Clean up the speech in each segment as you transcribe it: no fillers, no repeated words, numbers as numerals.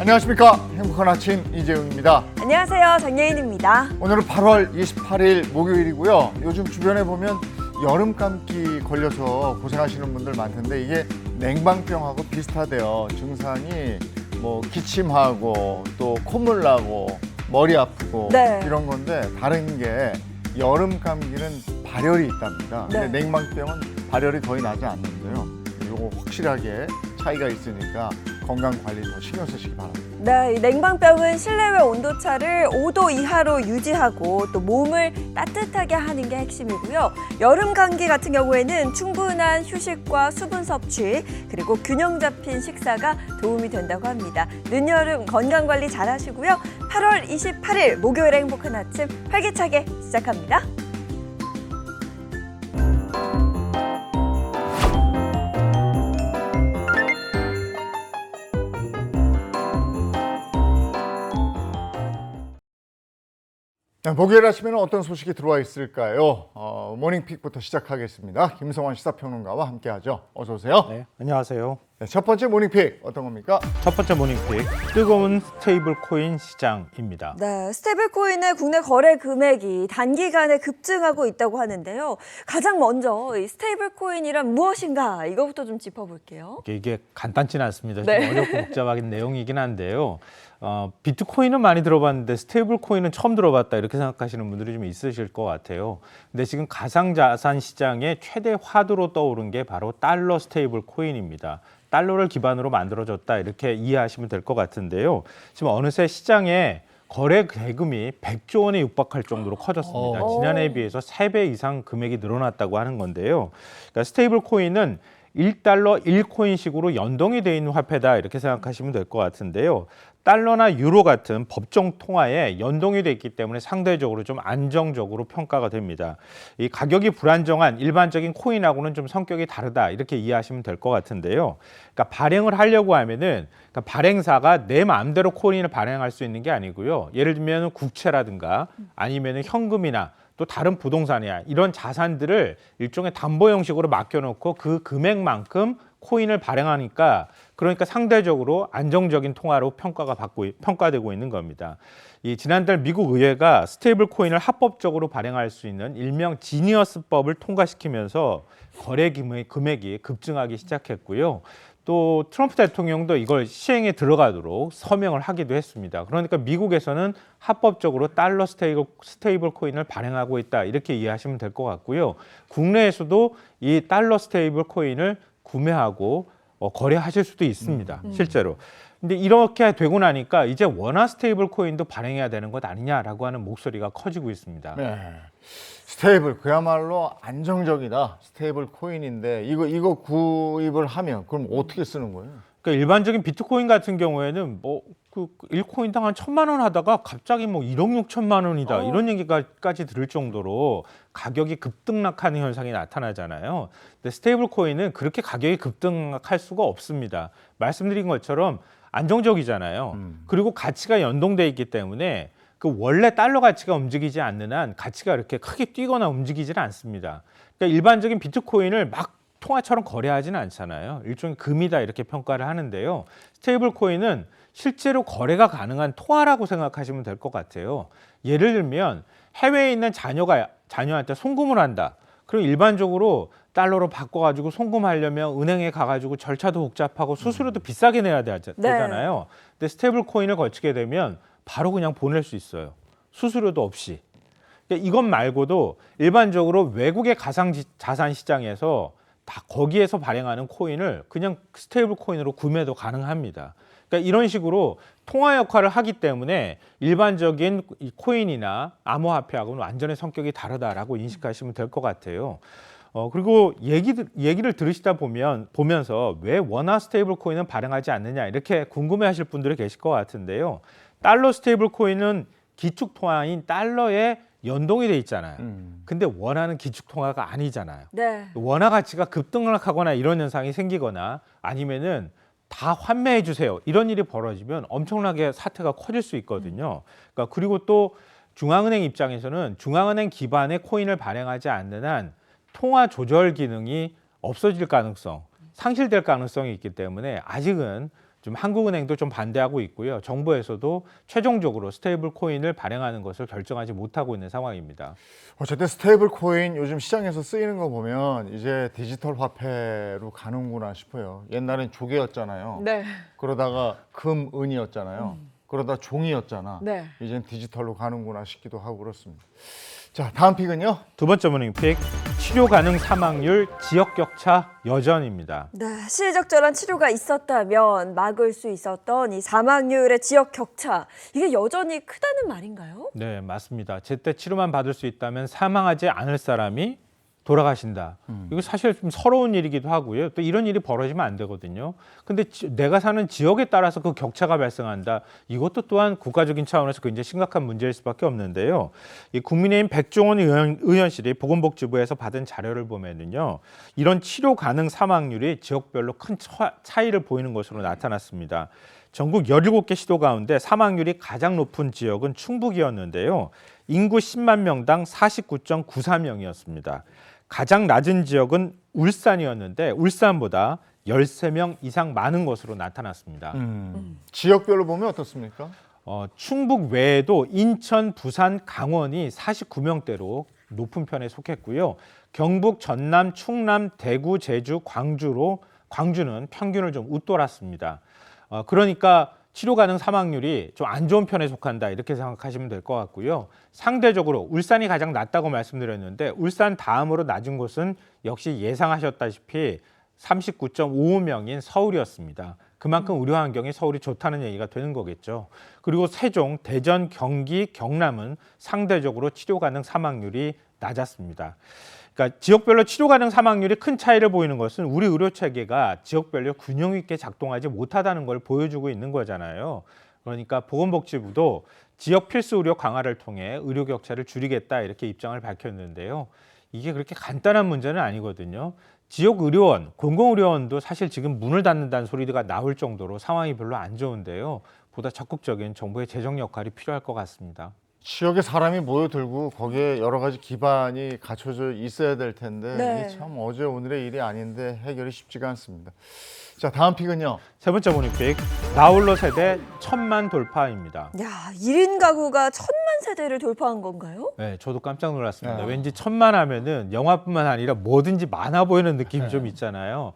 안녕하십니까. 행복한 아침 이재용입니다. 안녕하세요. 정예인입니다. 오늘은 8월 28일 목요일이고요. 요즘 주변에 보면 여름 감기 걸려서 고생하시는 분들 많던데 이게 냉방병하고 비슷하대요. 증상이 뭐 기침하고 또 콧물 나고 머리 아프고 네. 이런 건데 다른 게 여름 감기는 발열이 있답니다. 네. 근데 냉방병은 발열이 거의 나지 않는데요. 이거 확실하게 차이가 있으니까 건강 관리 더 신경 쓰시기 바랍니다. 네, 이 냉방병은 실내외 온도차를 5도 이하로 유지하고 또 몸을 따뜻하게 하는 게 핵심이고요. 여름 감기 같은 경우에는 충분한 휴식과 수분 섭취 그리고 균형 잡힌 식사가 도움이 된다고 합니다. 늦여름 건강 관리 잘 하시고요. 8월 28일 목요일의 행복한 아침 활기차게 시작합니다. 목요일 아침에는 어떤 소식이 들어와 있을까요? 모닝픽부터 시작하겠습니다. 김성환 시사평론가와 함께하죠. 어서 오세요. 네, 안녕하세요. 네, 첫 번째 모닝픽 어떤 겁니까? 첫 번째 모닝픽, 뜨거운 스테이블 코인 시장입니다. 네, 스테이블 코인의 국내 거래 금액이 단기간에 급증하고 있다고 하는데요. 가장 먼저 이 스테이블 코인이란 무엇인가 이거부터 좀 짚어볼게요. 이게 간단치는 않습니다. 네. 좀 어렵고 복잡한 내용이긴 한데요. 비트코인은 많이 들어봤는데 스테이블 코인은 처음 들어봤다 이렇게 생각하시는 분들이 좀 있으실 것 같아요. 근데 지금 가상자산 시장의 최대 화두로 떠오른 게 바로 달러 스테이블 코인입니다. 달러를 기반으로 만들어졌다 이렇게 이해하시면 될 것 같은데요. 지금 어느새 시장에 거래 대금이 100조 원에 육박할 정도로 커졌습니다. 지난해에 비해서 3배 이상 금액이 늘어났다고 하는 건데요. 그러니까 스테이블 코인은 1달러 1코인식으로 연동이 되어 있는 화폐다 이렇게 생각하시면 될 것 같은데요. 달러나 유로 같은 법정 통화에 연동이 돼 있기 때문에 상대적으로 좀 안정적으로 평가가 됩니다. 이 가격이 불안정한 일반적인 코인하고는 좀 성격이 다르다 이렇게 이해하시면 될 것 같은데요. 그러니까 발행을 하려고 하면은 그러니까 발행사가 내 마음대로 코인을 발행할 수 있는 게 아니고요. 예를 들면 국채라든가 아니면은 현금이나 또 다른 부동산이야 이런 자산들을 일종의 담보 형식으로 맡겨놓고 그 금액만큼 코인을 발행하니까 그러니까 상대적으로 안정적인 통화로 평가되고 있는 겁니다. 이 지난달 미국 의회가 스테이블 코인을 합법적으로 발행할 수 있는 일명 지니어스법을 통과시키면서 거래 금액이 급증하기 시작했고요. 또 트럼프 대통령도 이걸 시행에 들어가도록 서명을 하기도 했습니다. 그러니까 미국에서는 합법적으로 달러 스테이블 코인을 발행하고 있다 이렇게 이해하시면 될 것 같고요. 국내에서도 이 달러 스테이블 코인을 구매하고 거래하실 수도 있습니다. 실제로. 근데 이렇게 되고 나니까 이제 원화 스테이블 코인도 발행해야 되는 것 아니냐라고 하는 목소리가 커지고 있습니다. 네. 스테이블 그야말로 안정적이다. 스테이블 코인인데 이거 구입을 하면 그럼 어떻게 쓰는 거예요? 그러니까 일반적인 비트코인 같은 경우에는 뭐 그 1코인당 한 1,000만 원 하다가 갑자기 뭐 1억 6천만 원이다 이런 얘기까지 들을 정도로 가격이 급등락하는 현상이 나타나잖아요. 근데 스테이블 코인은 그렇게 가격이 급등락할 수가 없습니다. 말씀드린 것처럼 안정적이잖아요. 그리고 가치가 연동돼 있기 때문에 그 원래 달러 가치가 움직이지 않는 한 가치가 이렇게 크게 뛰거나 움직이지는 않습니다. 그러니까 일반적인 비트코인을 막 통화처럼 거래하지는 않잖아요. 일종의 금이다 이렇게 평가를 하는데요. 스테이블 코인은 실제로 거래가 가능한 통화라고 생각하시면 될 것 같아요. 예를 들면 해외에 있는 자녀한테 송금을 한다. 그럼 일반적으로 달러로 바꿔가지고 송금하려면 은행에 가가지고 절차도 복잡하고 수수료도 비싸게 내야 되잖아요. 근데 스테이블 코인을 거치게 되면 바로 그냥 보낼 수 있어요. 수수료도 없이. 그러니까 이것 말고도 일반적으로 외국의 가상자산 시장에서 다 거기에서 발행하는 코인을 그냥 스테이블 코인으로 구매도 가능합니다. 그러니까 이런 식으로 통화 역할을 하기 때문에 일반적인 코인이나 암호화폐하고는 완전히 성격이 다르다라고 인식하시면 될 것 같아요. 그리고 얘기를 들으시다 보면서 왜 원화 스테이블 코인은 발행하지 않느냐 이렇게 궁금해하실 분들이 계실 것 같은데요. 달러 스테이블 코인은 기축 통화인 달러에 연동이 돼 있잖아요. 근데 원화는 기축 통화가 아니잖아요. 네. 원화 가치가 급등락하거나 이런 현상이 생기거나 아니면은 다 환매해 주세요. 이런 일이 벌어지면 엄청나게 사태가 커질 수 있거든요. 그러니까 그리고 또 중앙은행 입장에서는 중앙은행 기반의 코인을 발행하지 않는 한 통화 조절 기능이 없어질 가능성, 상실될 가능성이 있기 때문에 아직은 좀 한국은행도 좀 반대하고 있고요. 정부에서도 최종적으로 스테이블 코인을 발행하는 것을 결정하지 못하고 있는 상황입니다. 어쨌든 스테이블 코인 요즘 시장에서 쓰이는 거 보면 이제 디지털 화폐로 가는구나 싶어요. 옛날엔 조개였잖아요. 네. 그러다가 금, 은이었잖아요. 그러다 종이었잖아. 네. 이젠 디지털로 가는구나 싶기도 하고 그렇습니다. 자, 다음 픽은요. 두 번째 모닝픽, 치료 가능 사망률 지역 격차 여전입니다. 네, 시의적절한 치료가 있었다면 막을 수 있었던 이 사망률의 지역 격차, 이게 여전히 크다는 말인가요? 네, 맞습니다. 제때 치료만 받을 수 있다면 사망하지 않을 사람이 돌아가신다. 이거 사실 좀 서러운 일이기도 하고요. 또 이런 일이 벌어지면 안 되거든요. 근데 내가 사는 지역에 따라서 그 격차가 발생한다. 이것도 또한 국가적인 차원에서 굉장히 심각한 문제일 수밖에 없는데요. 이 국민의힘 백종원 의원실이 보건복지부에서 받은 자료를 보면은요, 이런 치료 가능 사망률이 지역별로 큰 차이를 보이는 것으로 나타났습니다. 전국 17개 시도 가운데 사망률이 가장 높은 지역은 충북이었는데요. 인구 10만 명당 49.94명이었습니다. 가장 낮은 지역은 울산이었는데 울산보다 13명 이상 많은 것으로 나타났습니다. 지역별로 보면 어떻습니까? 충북 외에도 인천, 부산, 강원이 49명대로 높은 편에 속했고요. 경북, 전남, 충남, 대구, 제주, 광주는 평균을 좀 웃돌았습니다. 그러니까 치료 가능 사망률이 좀 안 좋은 편에 속한다 이렇게 생각하시면 될 것 같고요. 상대적으로 울산이 가장 낮다고 말씀드렸는데 울산 다음으로 낮은 곳은 역시 예상하셨다시피 39.55명인 서울이었습니다. 그만큼 의료 환경이 서울이 좋다는 얘기가 되는 거겠죠. 그리고 세종, 대전, 경기, 경남은 상대적으로 치료 가능 사망률이 낮았습니다. 그러니까 지역별로 치료 가능 사망률이 큰 차이를 보이는 것은 우리 의료 체계가 지역별로 균형 있게 작동하지 못하다는 걸 보여주고 있는 거잖아요. 그러니까 보건복지부도 지역 필수 의료 강화를 통해 의료 격차를 줄이겠다 이렇게 입장을 밝혔는데요. 이게 그렇게 간단한 문제는 아니거든요. 지역 의료원, 공공의료원도 사실 지금 문을 닫는다는 소리가 나올 정도로 상황이 별로 안 좋은데요. 보다 적극적인 정부의 재정 역할이 필요할 것 같습니다. 지역에 사람이 모여들고 거기에 여러 가지 기반이 갖춰져 있어야 될 텐데 네. 이게 참 어제 오늘의 일이 아닌데 해결이 쉽지가 않습니다. 자, 다음 픽은요. 세 번째 모닝픽, 나홀로 세대 1000만 돌파입니다. 야, 1인 가구가 1000만 세대를 돌파한 건가요? 네, 저도 깜짝 놀랐습니다. 네. 왠지 1000만 하면은 영화뿐만 아니라 뭐든지 많아 보이는 느낌이 좀 있잖아요.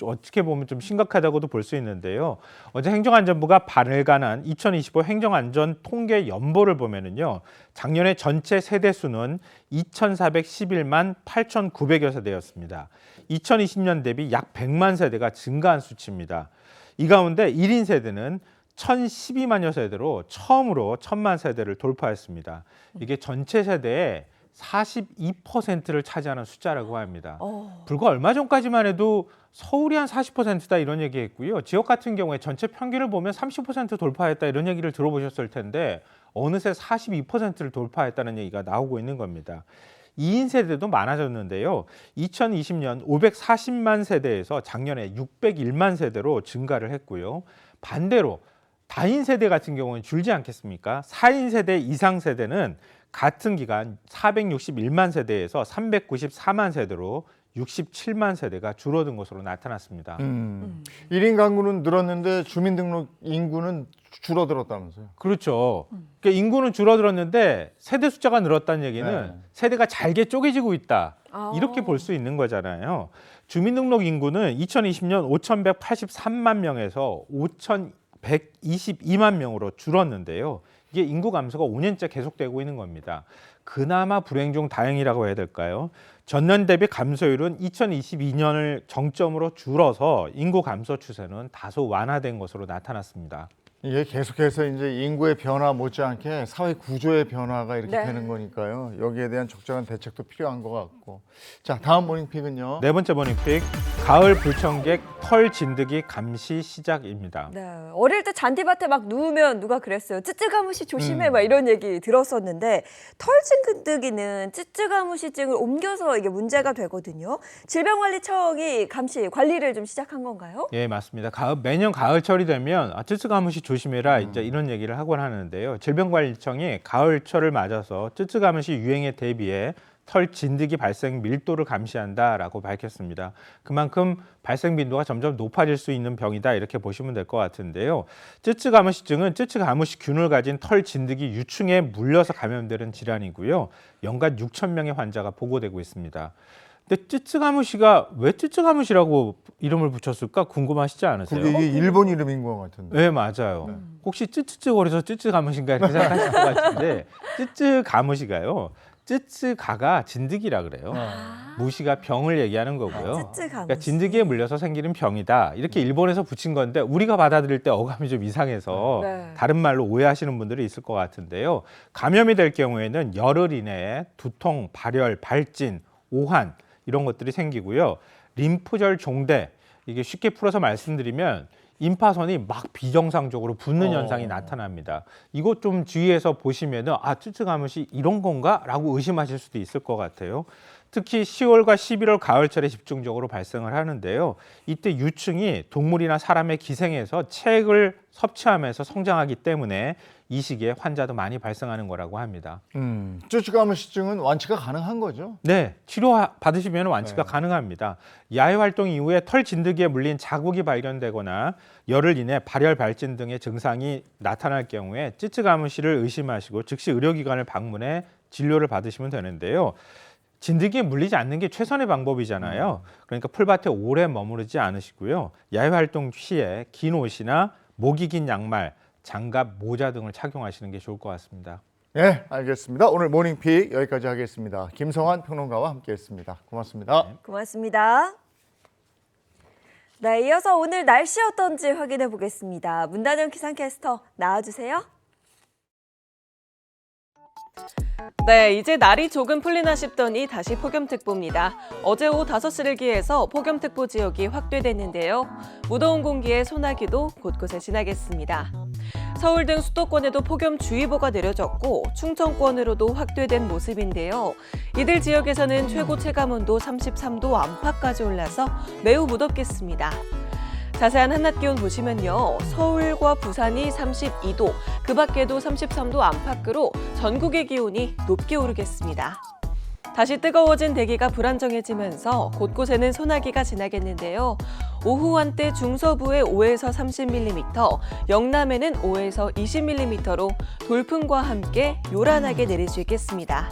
어떻게 보면 좀 심각하다고도 볼 수 있는데요. 어제 행정안전부가 발간한 2025 행정안전 통계 연보를 보면은요, 작년에 전체 세대 수는 2,411만 8,900여 세대였습니다. 2020년 대비 약 100만 세대가 증가한 수치입니다. 이 가운데 1인 세대는 1,012만여 세대로 처음으로 1,000만 세대를 돌파했습니다. 이게 전체 세대의 42%를 차지하는 숫자라고 합니다. 불과 얼마 전까지만 해도 서울이 한 40%다 이런 얘기했고요. 지역 같은 경우에 전체 평균을 보면 30% 돌파했다 이런 얘기를 들어보셨을 텐데 어느새 42%를 돌파했다는 얘기가 나오고 있는 겁니다. 2인 세대도 많아졌는데요. 2020년 540만 세대에서 작년에 601만 세대로 증가를 했고요. 반대로 다인 세대 같은 경우는 줄지 않겠습니까? 4인 세대 이상 세대는 같은 기간 461만 세대에서 394만 세대로 67만 세대가 줄어든 것으로 나타났습니다. 1인 가구는 늘었는데 주민등록 인구는 줄어들었다면서요? 그렇죠. 그러니까 인구는 줄어들었는데 세대 숫자가 늘었다는 얘기는 네. 세대가 잘게 쪼개지고 있다. 아. 이렇게 볼 수 있는 거잖아요. 주민등록 인구는 2020년 5,183만 명에서 5,122만 명으로 줄었는데요. 이게 인구 감소가 5년째 계속되고 있는 겁니다. 그나마 불행 중 다행이라고 해야 될까요? 전년 대비 감소율은 2022년을 정점으로 줄어서 인구 감소 추세는 다소 완화된 것으로 나타났습니다. 이게 계속해서 이제 인구의 변화 못지않게 사회 구조의 변화가 이렇게 네. 되는 거니까요. 여기에 대한 적절한 대책도 필요한 것 같고. 자, 다음 모닝픽은요. 네 번째 모닝픽, 가을 불청객 털 진드기 감시 시작입니다. 네, 어릴 때 잔디밭에 막 누우면 누가 그랬어요. 쯔쯔가무시 조심해 막 이런 얘기 들었었는데 털 진드기는 쯔쯔가무시증을 옮겨서 이게 문제가 되거든요. 질병관리청이 감시 관리를 좀 시작한 건가요? 예, 맞습니다. 매년 가을철이 되면 쯔쯔가무시 조심해라 이제 이런 얘기를 하곤 하는데요. 질병관리청이 가을철을 맞아서 쯔쯔가무시 유행에 대비해 털 진드기 발생 밀도를 감시한다라고 밝혔습니다. 그만큼 발생 빈도가 점점 높아질 수 있는 병이다 이렇게 보시면 될 것 같은데요. 쯔쯔가무시증은 쯔쯔가무시균을 가진 털 진드기 유충에 물려서 감염되는 질환이고요. 연간 6천 명의 환자가 보고되고 있습니다. 근데 쯔쯔가무시가 왜 쯔쯔가무시라고 이름을 붙였을까 궁금하시지 않으세요? 그게 이게 일본 이름인 것 같은데. 네, 맞아요. 혹시 쯔쯔쯔거려서 쯔쯔가무시인가 이렇게 생각하실 것 같은데 쯔쯔가무시가요. 쯔쯔가가 진드기라 그래요. 무시가 병을 얘기하는 거고요. 쯔쯔가무시. 그러니까 진드기에 물려서 생기는 병이다. 이렇게 일본에서 붙인 건데 우리가 받아들일 때 어감이 좀 이상해서 네. 다른 말로 오해하시는 분들이 있을 것 같은데요. 감염이 될 경우에는 열을 인해 두통, 발열, 발진, 오한 이런 것들이 생기고요. 림프절 종대, 이게 쉽게 풀어서 말씀드리면 임파선이 막 비정상적으로 붓는 현상이 나타납니다. 이것 좀 주의해서 보시면은 쯔쯔가무시 이런 건가? 라고 의심하실 수도 있을 것 같아요. 특히 10월과 11월 가을철에 집중적으로 발생을 하는데요. 이때 유충이 동물이나 사람의 기생에서 체액을 섭취하면서 성장하기 때문에 이 시기에 환자도 많이 발생하는 거라고 합니다. 쯔쯔가무시증은 완치가 가능한 거죠? 네, 치료 받으시면 완치가 네. 가능합니다. 야외 활동 이후에 털 진드기에 물린 자국이 발견되거나 열을 인해 발열, 발진 등의 증상이 나타날 경우에 쯔쯔가무시를 의심하시고 즉시 의료기관을 방문해 진료를 받으시면 되는데요. 진드기에 물리지 않는 게 최선의 방법이잖아요. 그러니까 풀밭에 오래 머무르지 않으시고요. 야외 활동 시에 긴 옷이나 목이 긴 양말, 장갑, 모자 등을 착용하시는 게 좋을 것 같습니다. 네, 알겠습니다. 오늘 모닝픽 여기까지 하겠습니다. 김성환 평론가와 함께했습니다. 고맙습니다. 고맙습니다. 네, 이어서 오늘 날씨 어떤지 확인해 보겠습니다. 문다정 기상캐스터 나와주세요. 네, 이제 날이 조금 풀리나 싶더니 다시 폭염특보입니다. 어제 오후 5시를 기해서 폭염특보 지역이 확대됐는데요. 무더운 공기에 소나기도 곳곳에 지나겠습니다. 서울 등 수도권에도 폭염주의보가 내려졌고 충청권으로도 확대된 모습인데요. 이들 지역에서는 최고 체감온도 33도 안팎까지 올라서 매우 무덥겠습니다. 자세한 한낮 기온 보시면요. 서울과 부산이 32도, 그 밖에도 33도 안팎으로 전국의 기온이 높게 오르겠습니다. 다시 뜨거워진 대기가 불안정해지면서 곳곳에는 소나기가 지나겠는데요. 오후 한때 중서부에 5에서 30mm, 영남에는 5에서 20mm로 돌풍과 함께 요란하게 내릴 수 있겠습니다.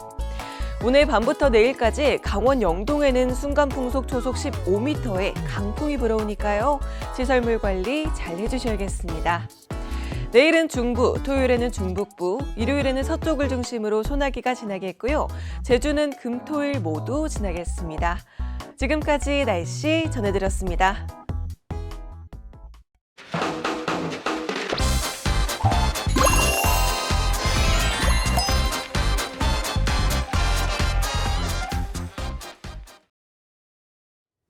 오늘 밤부터 내일까지 강원 영동에는 순간풍속 초속 15m의 강풍이 불어오니까요. 시설물 관리 잘 해주셔야겠습니다. 내일은 중부, 토요일에는 중북부, 일요일에는 서쪽을 중심으로 소나기가 지나겠고요. 제주는 금, 토일 모두 지나겠습니다. 지금까지 날씨 전해드렸습니다.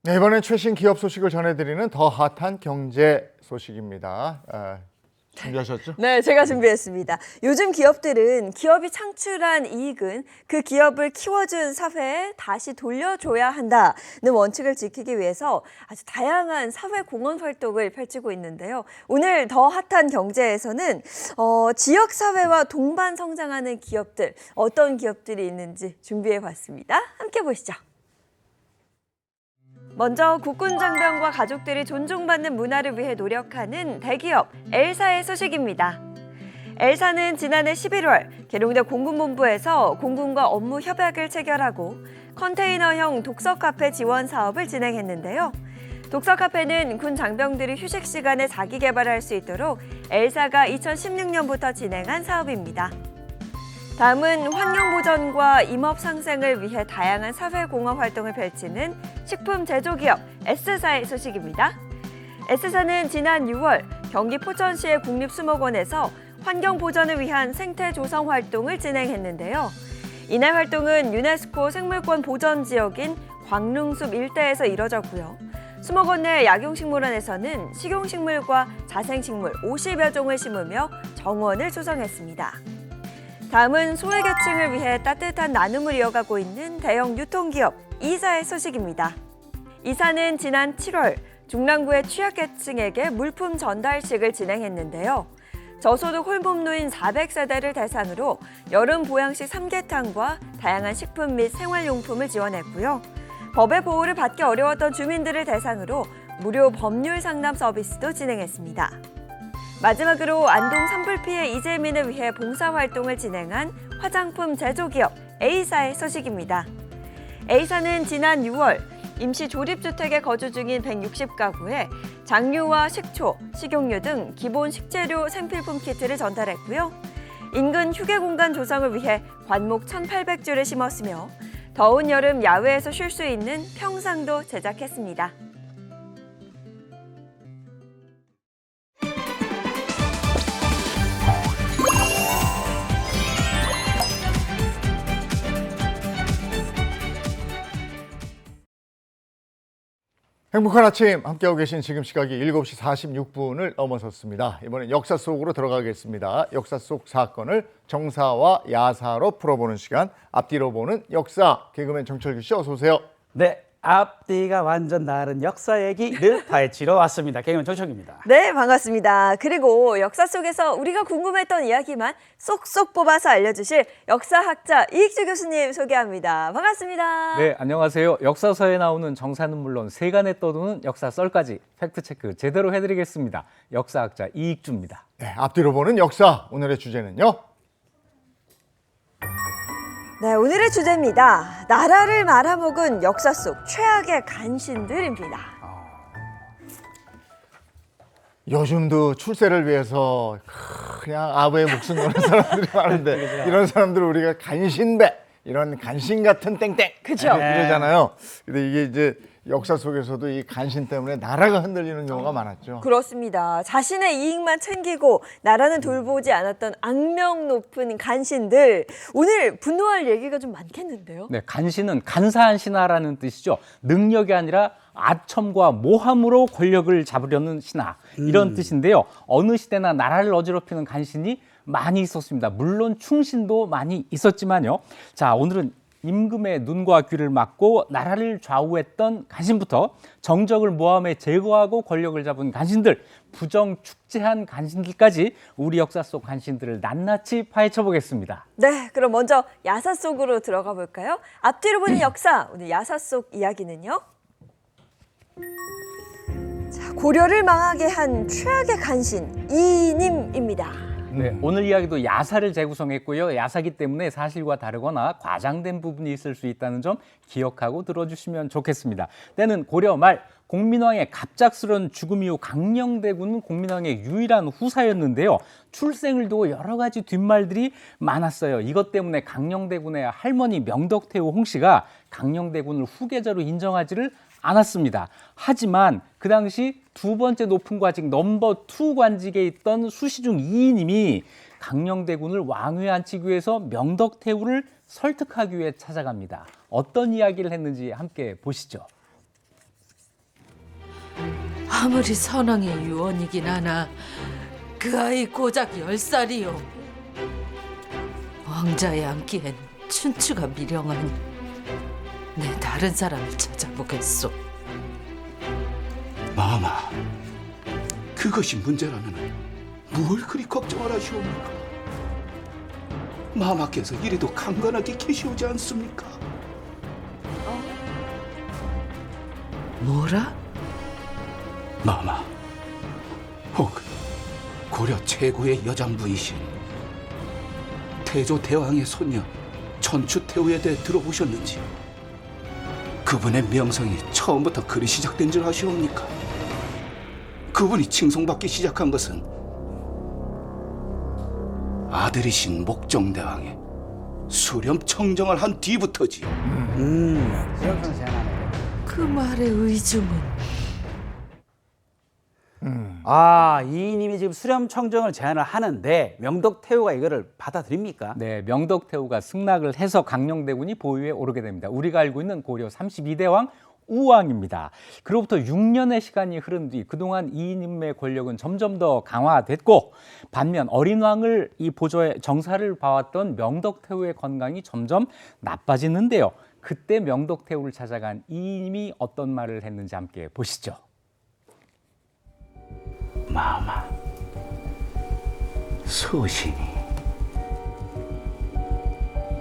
네, 이번엔 최신 기업 소식을 전해드리는 더 핫한 경제 소식입니다. 준비하셨죠? 네, 제가 준비했습니다. 요즘 기업들은 기업이 창출한 이익은 그 기업을 키워준 사회에 다시 돌려줘야 한다는 원칙을 지키기 위해서 아주 다양한 사회 공헌 활동을 펼치고 있는데요. 오늘 더 핫한 경제에서는 지역 사회와 동반 성장하는 기업들, 어떤 기업들이 있는지 준비해봤습니다. 함께 보시죠. 먼저 국군 장병과 가족들이 존중받는 문화를 위해 노력하는 대기업 엘사의 소식입니다. 엘사는 지난해 11월 계룡대 공군본부에서 공군과 업무 협약을 체결하고 컨테이너형 독서 카페 지원 사업을 진행했는데요. 독서 카페는 군 장병들이 휴식 시간에 자기 개발할 수 있도록 엘사가 2016년부터 진행한 사업입니다. 다음은 환경 보전과 임업 상생을 위해 다양한 사회 공헌 활동을 펼치는 식품 제조기업 S사의 소식입니다. S사는 지난 6월 경기 포천시의 국립수목원에서 환경 보전을 위한 생태 조성 활동을 진행했는데요. 이날 활동은 유네스코 생물권 보전 지역인 광릉숲 일대에서 이뤄졌고요. 수목원 내 약용식물원에서는 식용식물과 자생식물 50여 종을 심으며 정원을 조성했습니다. 다음은 소외계층을 위해 따뜻한 나눔을 이어가고 있는 대형 유통기업 이사의 소식입니다. 이사는 지난 7월 중랑구의 취약계층에게 물품 전달식을 진행했는데요. 저소득 홀몸노인 400세대를 대상으로 여름 보양식 삼계탕과 다양한 식품 및 생활용품을 지원했고요. 법의 보호를 받기 어려웠던 주민들을 대상으로 무료 법률 상담 서비스도 진행했습니다. 마지막으로 안동 산불 피해 이재민을 위해 봉사활동을 진행한 화장품 제조기업 A사의 소식입니다. A사는 지난 6월 임시 조립주택에 거주 중인 160가구에 장류와 식초, 식용유 등 기본 식재료 생필품 키트를 전달했고요. 인근 휴게 공간 조성을 위해 관목 1,800주를 심었으며 더운 여름 야외에서 쉴 수 있는 평상도 제작했습니다. 행복한 아침 함께하고 계신 지금 시각이 7시 46분을 넘어섰습니다. 이번엔 역사 속으로 들어가겠습니다. 역사 속 사건을 정사와 야사로 풀어보는 시간, 앞뒤로 보는 역사. 개그맨 정철규 씨 어서 오세요. 네, 앞뒤가 완전 다른 역사 얘기를 파헤치러 왔습니다. 개그맨 정철규입니다. 네, 반갑습니다. 그리고 역사 속에서 우리가 궁금했던 이야기만 쏙쏙 뽑아서 알려주실 역사학자 이익주 교수님 소개합니다. 반갑습니다. 네, 안녕하세요. 역사서에 나오는 정사는 물론 세간에 떠도는 역사 썰까지 팩트체크 제대로 해드리겠습니다. 역사학자 이익주입니다. 네, 앞뒤로 보는 역사. 오늘의 주제는요. 네, 오늘의 주제입니다. 나라를 말아먹은 역사 속 최악의 간신들입니다. 요즘도 출세를 위해서 그냥 아부의 목숨 거는 사람들이 많은데 이런 사람들을 우리가 간신배, 이런 간신 같은 땡땡 그죠? 이러잖아요. 근데 이게 이제 역사 속에서도 이 간신 때문에 나라가 흔들리는 경우가 많았죠. 그렇습니다. 자신의 이익만 챙기고 나라는 돌보지 않았던 악명 높은 간신들. 오늘 분노할 얘기가 좀 많겠는데요? 네, 간신은 간사한 신하라는 뜻이죠. 능력이 아니라 아첨과 모함으로 권력을 잡으려는 신하 이런 뜻인데요. 어느 시대나 나라를 어지럽히는 간신이 많이 있었습니다. 물론 충신도 많이 있었지만요. 자, 오늘은 임금의 눈과 귀를 막고 나라를 좌우했던 간신부터 정적을 모함해 제거하고 권력을 잡은 간신들, 부정축제한 간신들까지 우리 역사 속 간신들을 낱낱이 파헤쳐 보겠습니다. 네, 그럼 먼저 야사 속으로 들어가 볼까요? 앞뒤로 보는 역사, 오늘 야사 속 이야기는요. 자, 고려를 망하게 한 최악의 간신 이님입니다. 네, 오늘 이야기도 야사를 재구성했고요. 야사기 때문에 사실과 다르거나 과장된 부분이 있을 수 있다는 점 기억하고 들어주시면 좋겠습니다. 때는 고려 말 공민왕의 갑작스러운 죽음 이후 강령대군은 공민왕의 유일한 후사였는데요. 출생을 두고 여러 가지 뒷말들이 많았어요. 이것 때문에 강령대군의 할머니 명덕태후 홍씨가 강령대군을 후계자로 인정하지를 않았습니다. 하지만 그 당시 두 번째 높은 과직 넘버 2 관직에 있던 수시중 이인임이 강령대군을 왕위에 앉히기 위해서 명덕태후를 설득하기 위해 찾아갑니다. 어떤 이야기를 했는지 함께 보시죠. 아무리 선왕의 유언이긴 하나 그 아이 고작 10살이요. 왕자에 앉기엔 춘추가 미령하니 내 다른 사람을 찾아보겠소. 마마, 그것이 문제라면 뭘 그리 걱정을 하시옵니까? 마마께서 이리도 강건하게 계시오지 않습니까? 뭐라? 마마, 혹 고려 최고의 여장부이신 태조 대왕의 손녀 천추태후에 대해 들어보셨는지? 그분의 명성이 처음부터 그리 시작된 줄 아시옵니까? 그분이 칭송받기 시작한 것은 아들이신 목정대왕의 수렴 청정을 한 뒤부터지요. 수렴청 제안하네. 그 말의 의중은 이님이 지금 수렴 청정을 제안을 하는데 명덕태후가 이거를 받아들입니까? 네, 명덕태후가 승낙을 해서 강령대군이 보위에 오르게 됩니다. 우리가 알고 있는 고려 32대 왕 우왕입니다. 그로부터 6년의 시간이 흐른 뒤 그동안 이인임의 권력은 점점 더 강화됐고 반면 어린 왕을 이 보조에 정사를 봐왔던 명덕태후의 건강이 점점 나빠지는데요. 그때 명덕태후를 찾아간 이인임이 어떤 말을 했는지 함께 보시죠. 마마, 소신이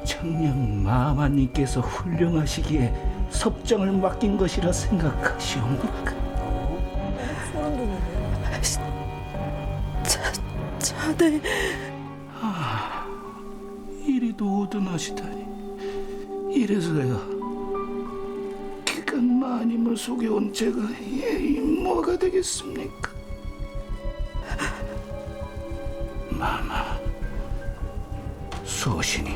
청령 마마님께서 훌륭하시기에 섭정을 맡긴 것이라 생각하시옵니까? 소름 돋는데요. 자네 이리도 오든하시다니. 이래서야 기간 마님을 속여온 제가 뭐가 되겠습니까? 마마, 소신이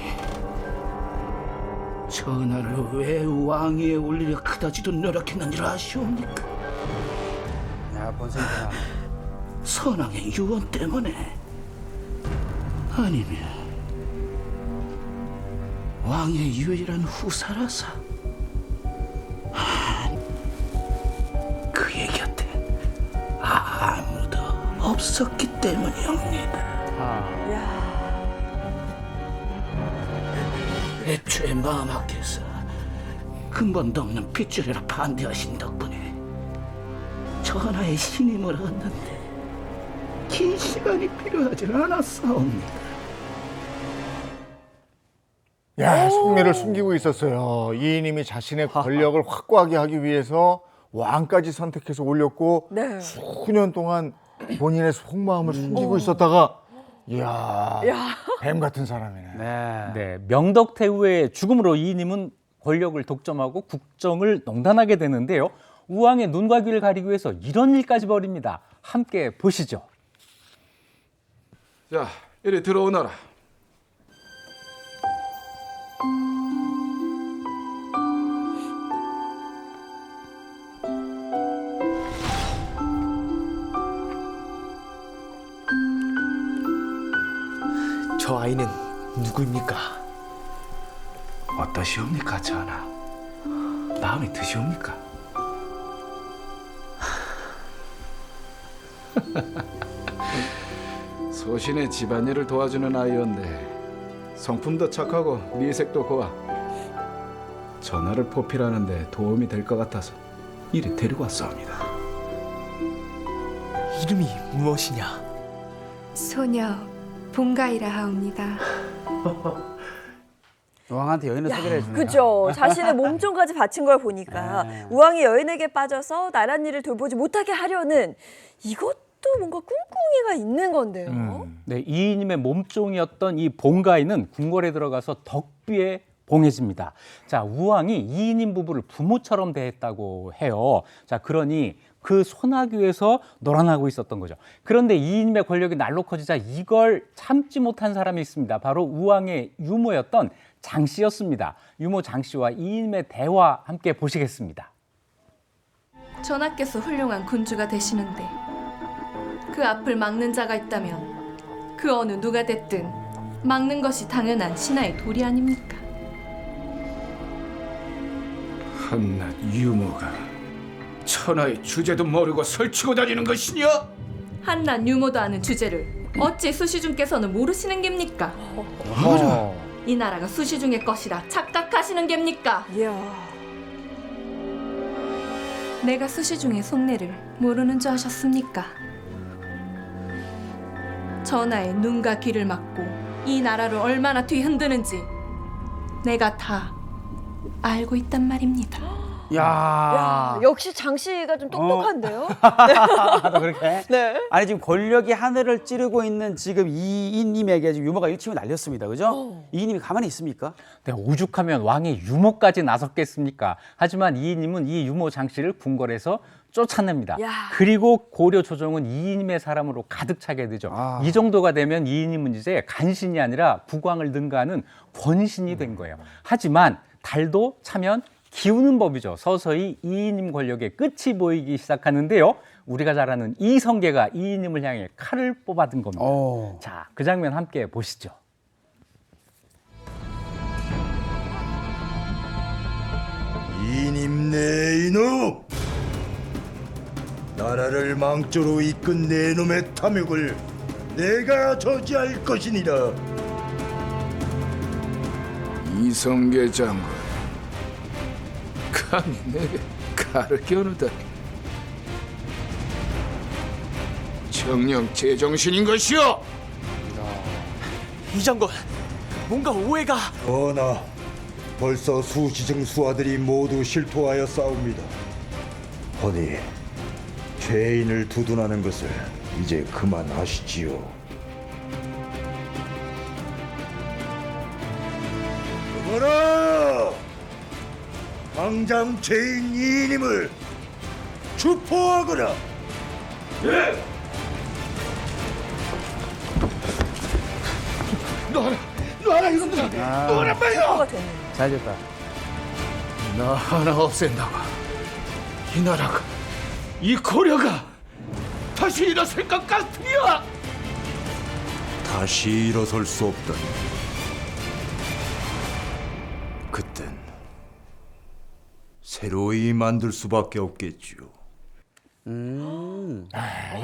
전하를 왜 왕위에 올리려 그다지도 노력했는지를 아시옵니까? 야, 본생이야. 선왕의 유언 때문에, 아니면 왕의 유일한 후사라서 그의 곁에 아무도 없었기 때문이옵니다. 야, 애초에 마마께서 근본도 없는 핏줄이라 반대하신 덕분에 전하의 신임을 얻는데 긴 시간이 필요하지 않았사옵니다. 야, 속내를 숨기고 있었어요. 이인임이 자신의 권력을 확고하게 하기 위해서 왕까지 선택해서 올렸고 네. 수년 동안 본인의 속마음을 숨기고 있었다가 이야, 뱀 같은 사람이네. 네. 네, 명덕태후의 죽음으로 이인임은 권력을 독점하고 국정을 농단하게 되는데요. 우왕의 눈과 귀를 가리기 위해서 이런 일까지 벌입니다. 함께 보시죠. 자, 이리 들어오너라. 저 아이는 누구입니까? 어떠시옵니까, 전하? 마음에 드시옵니까? 소신의 집안일을 도와주는 아이였는데 성품도 착하고 미색도 고와. 전하를 포필하는데 도움이 될 것 같아서 이리 데리고 왔사옵니다. 이름이 무엇이냐? 소녀 본가이라 하옵니다. 왕한테 여인을 소개를 해주네요. 그죠. 자신의 몸종까지 바친 걸 보니까 네. 우왕이 여인에게 빠져서 나란 일을 돌보지 못하게 하려는 이것도 뭔가 꿍꿍이가 있는 건데요. 네, 이인임의 몸종이었던 이 봉가이는 궁궐에 들어가서 덕비에 봉해집니다. 자, 우왕이 이인임 부부를 부모처럼 대했다고 해요. 자, 그러니 그 소나귀에서 놀아나고 있었던 거죠. 그런데 이인임의 권력이 날로 커지자 이걸 참지 못한 사람이 있습니다. 바로 우왕의 유모였던 장씨였습니다. 유모 장씨와 이인임의 대화 함께 보시겠습니다. 전하께서 훌륭한 군주가 되시는데 그 앞을 막는 자가 있다면 그 어느 누가 됐든 막는 것이 당연한 신하의 도리 아닙니까? 한낱 유모가 천하의 주제도 모르고 설치고 다니는 것이냐? 한낱 유모도 아는 주제를 어찌 수시중께서는 모르시는 깁니까? 이 나라가 수시중의 것이라 착각하시는 깁니까? 이야. 내가 수시중의 속내를 모르는 줄 아셨습니까? 전하의 눈과 귀를 막고 이 나라를 얼마나 뒤흔드는지 내가 다 알고 있단 말입니다. 야, 역시 장 씨가 좀 똑똑한데요? 또 그렇게? 네. 아니 지금 권력이 하늘을 찌르고 있는 지금 이인님에게 지금 유머가 일침을 날렸습니다. 그죠? 이인님이 가만히 있습니까? 네, 오죽하면 왕의 유모까지 나섰겠습니까? 하지만 이인임은 이 유모 장씨를 궁궐에서 쫓아냅니다. 야. 그리고 고려 조정은 이인임의 사람으로 가득 차게 되죠. 이 정도가 되면 이인임은 이제 간신이 아니라 국왕을 능가하는 권신이 된 거예요. 하지만 달도 차면 기우는 법이죠. 서서히 이인임 권력의 끝이 보이기 시작하는데요. 우리가 잘 아는 이성계가 이인임을 향해 칼을 뽑아든 겁니다. 자, 그 장면 함께 보시죠. 이님 내 이놈! 나라를 망조로 이끈 내 놈의 탐욕을 내가 저지할 것이니라. 이성계 장군, 감히 내게 칼을 겨누다니. 정녕 제정신인 것이오! 이 장군, 뭔가 오해가... 전하, 벌써 수지승 수하들이 모두 실토하여 싸웁니다. 허니 죄인을 두둔하는 것을 이제 그만하시지요. 그거라! 당장 죄인 이인임을 추포하거라. 예! 놔라 이놈들아! 놔란 말이야! 잘 됐다. 나 하나 없앤다고 이 나라가, 이 고려가 다시 일어설 것 같으냐? 다시 일어설 수 없다니. 그땐 새로이 만들 수밖에 없겠지요.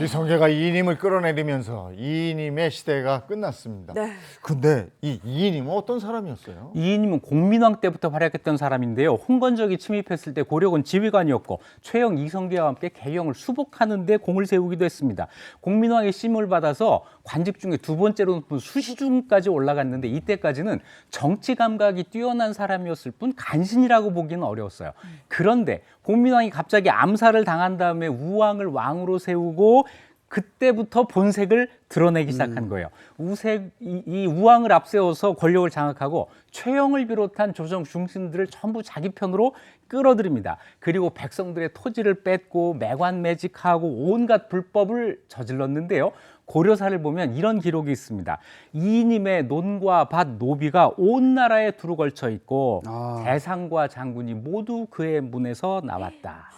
이성계가 이인임을 끌어내리면서 이인임의 시대가 끝났습니다. 네. 근데 이 이인임은 어떤 사람이었어요? 이인임은 공민왕 때부터 활약했던 사람인데요. 홍건적이 침입했을 때 고려군 지휘관이었고 최영, 이성계와 함께 개영을 수복하는 데 공을 세우기도 했습니다. 공민왕의 쉼을 받아서 관직 중에 두 번째로 높은 수시중까지 올라갔는데 이때까지는 정치 감각이 뛰어난 사람이었을 뿐 간신이라고 보기는 어려웠어요. 그런데 공민왕이 갑자기 암살을 당한 다음에 우왕을 왕으로 세우고 그때부터 본색을 드러내기 시작한 거예요. 이 우왕을 앞세워서 권력을 장악하고 최영을 비롯한 조정 중신들을 전부 자기 편으로 끌어들입니다. 그리고 백성들의 토지를 뺏고 매관매직하고 온갖 불법을 저질렀는데요. 고려사를 보면 이런 기록이 있습니다. 이인임의 논과 밭, 노비가 온 나라에 두루 걸쳐 있고 대상과 장군이 모두 그의 문에서 나왔다.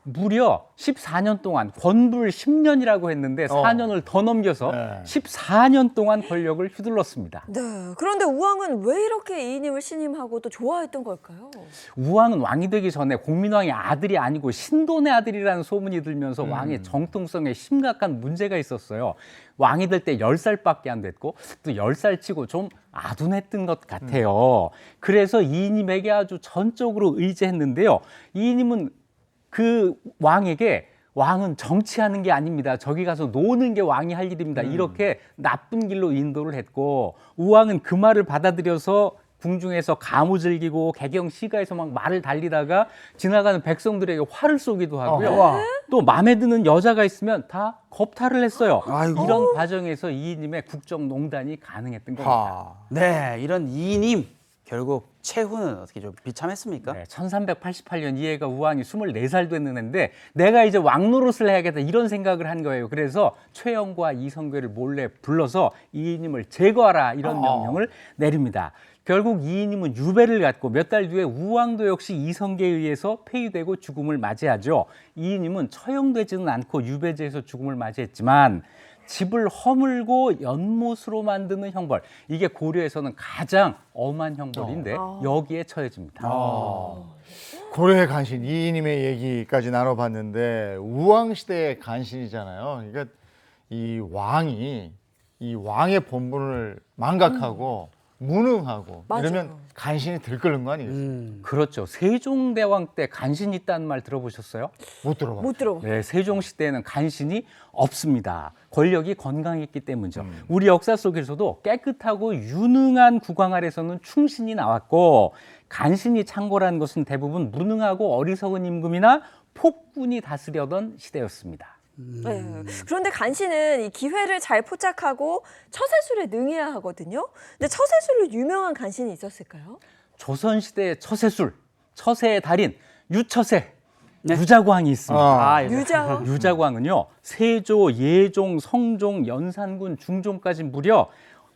무려 14년 동안 권불 10년이라고 했는데 4년을 더 넘겨서 14년 동안 권력을 휘둘렀습니다. 네. 그런데 우왕은 왜 이렇게 이인임을 신임하고 또 좋아했던 걸까요? 우왕은 왕이 되기 전에 공민왕의 아들이 아니고 신돈의 아들이라는 소문이 들면서 왕의 정통성에 심각한 문제가 있었어요. 왕이 될 때 10살밖에 안 됐고 또 10살 치고 좀 아둔했던 것 같아요. 그래서 이인임에게 아주 전적으로 의지했는데요. 이인임은 그 왕에게 왕은 정치하는 게 아닙니다. 저기 가서 노는 게 왕이 할 일입니다. 이렇게 나쁜 길로 인도를 했고 우왕은 그 말을 받아들여서 궁중에서 가무 즐기고 개경 시가에서 막 말을 달리다가 지나가는 백성들에게 화를 쏘기도 하고요. 또 마음에 드는 여자가 있으면 다 겁탈을 했어요. 아이고. 이런 과정에서 이인임의 국정농단이 가능했던 겁니다. 네, 이런 이인임 결국 최후는 어떻게 좀 비참했습니까? 네, 1388년 이해가 우왕이 24살 됐는데 내가 이제 왕 노릇을 해야겠다 이런 생각을 한 거예요. 그래서 최영과 이성계를 몰래 불러서 이인임을 제거하라 이런 명령을 내립니다. 결국 이인임은 유배를 갖고 몇 달 뒤에 우왕도 역시 이성계에 의해서 폐위되고 죽음을 맞이하죠. 이인임은 처형되지는 않고 유배지에서 죽음을 맞이했지만 집을 허물고 연못으로 만드는 형벌, 이게 고려에서는 가장 엄한 형벌인데 여기에 처해집니다. 고려의 간신 이인임의 얘기까지 나눠봤는데 우왕 시대의 간신이잖아요. 그러니까 이 왕의 본분을 망각하고 무능하고 이러면 간신이 들끓는 거 아니겠어요? 그렇죠. 세종대왕 때 간신이 있다는 말 들어보셨어요? 못 들어봤어요. 못 들어. 네, 세종시대에는 간신이 없습니다. 권력이 건강했기 때문이죠. 우리 역사 속에서도 깨끗하고 유능한 국왕 아래서는 충신이 나왔고 간신이 창궐한 것은 대부분 무능하고 어리석은 임금이나 폭군이 다스려던 시대였습니다. 네. 그런데 간신은 이 기회를 잘 포착하고 처세술에 능해야 하거든요. 근데 처세술로 유명한 간신이 있었을까요? 조선시대의 처세술, 처세의 달인 유처세, 유자광이 있습니다. 유자광? 유자광은요, 세조, 예종, 성종, 연산군, 중종까지 무려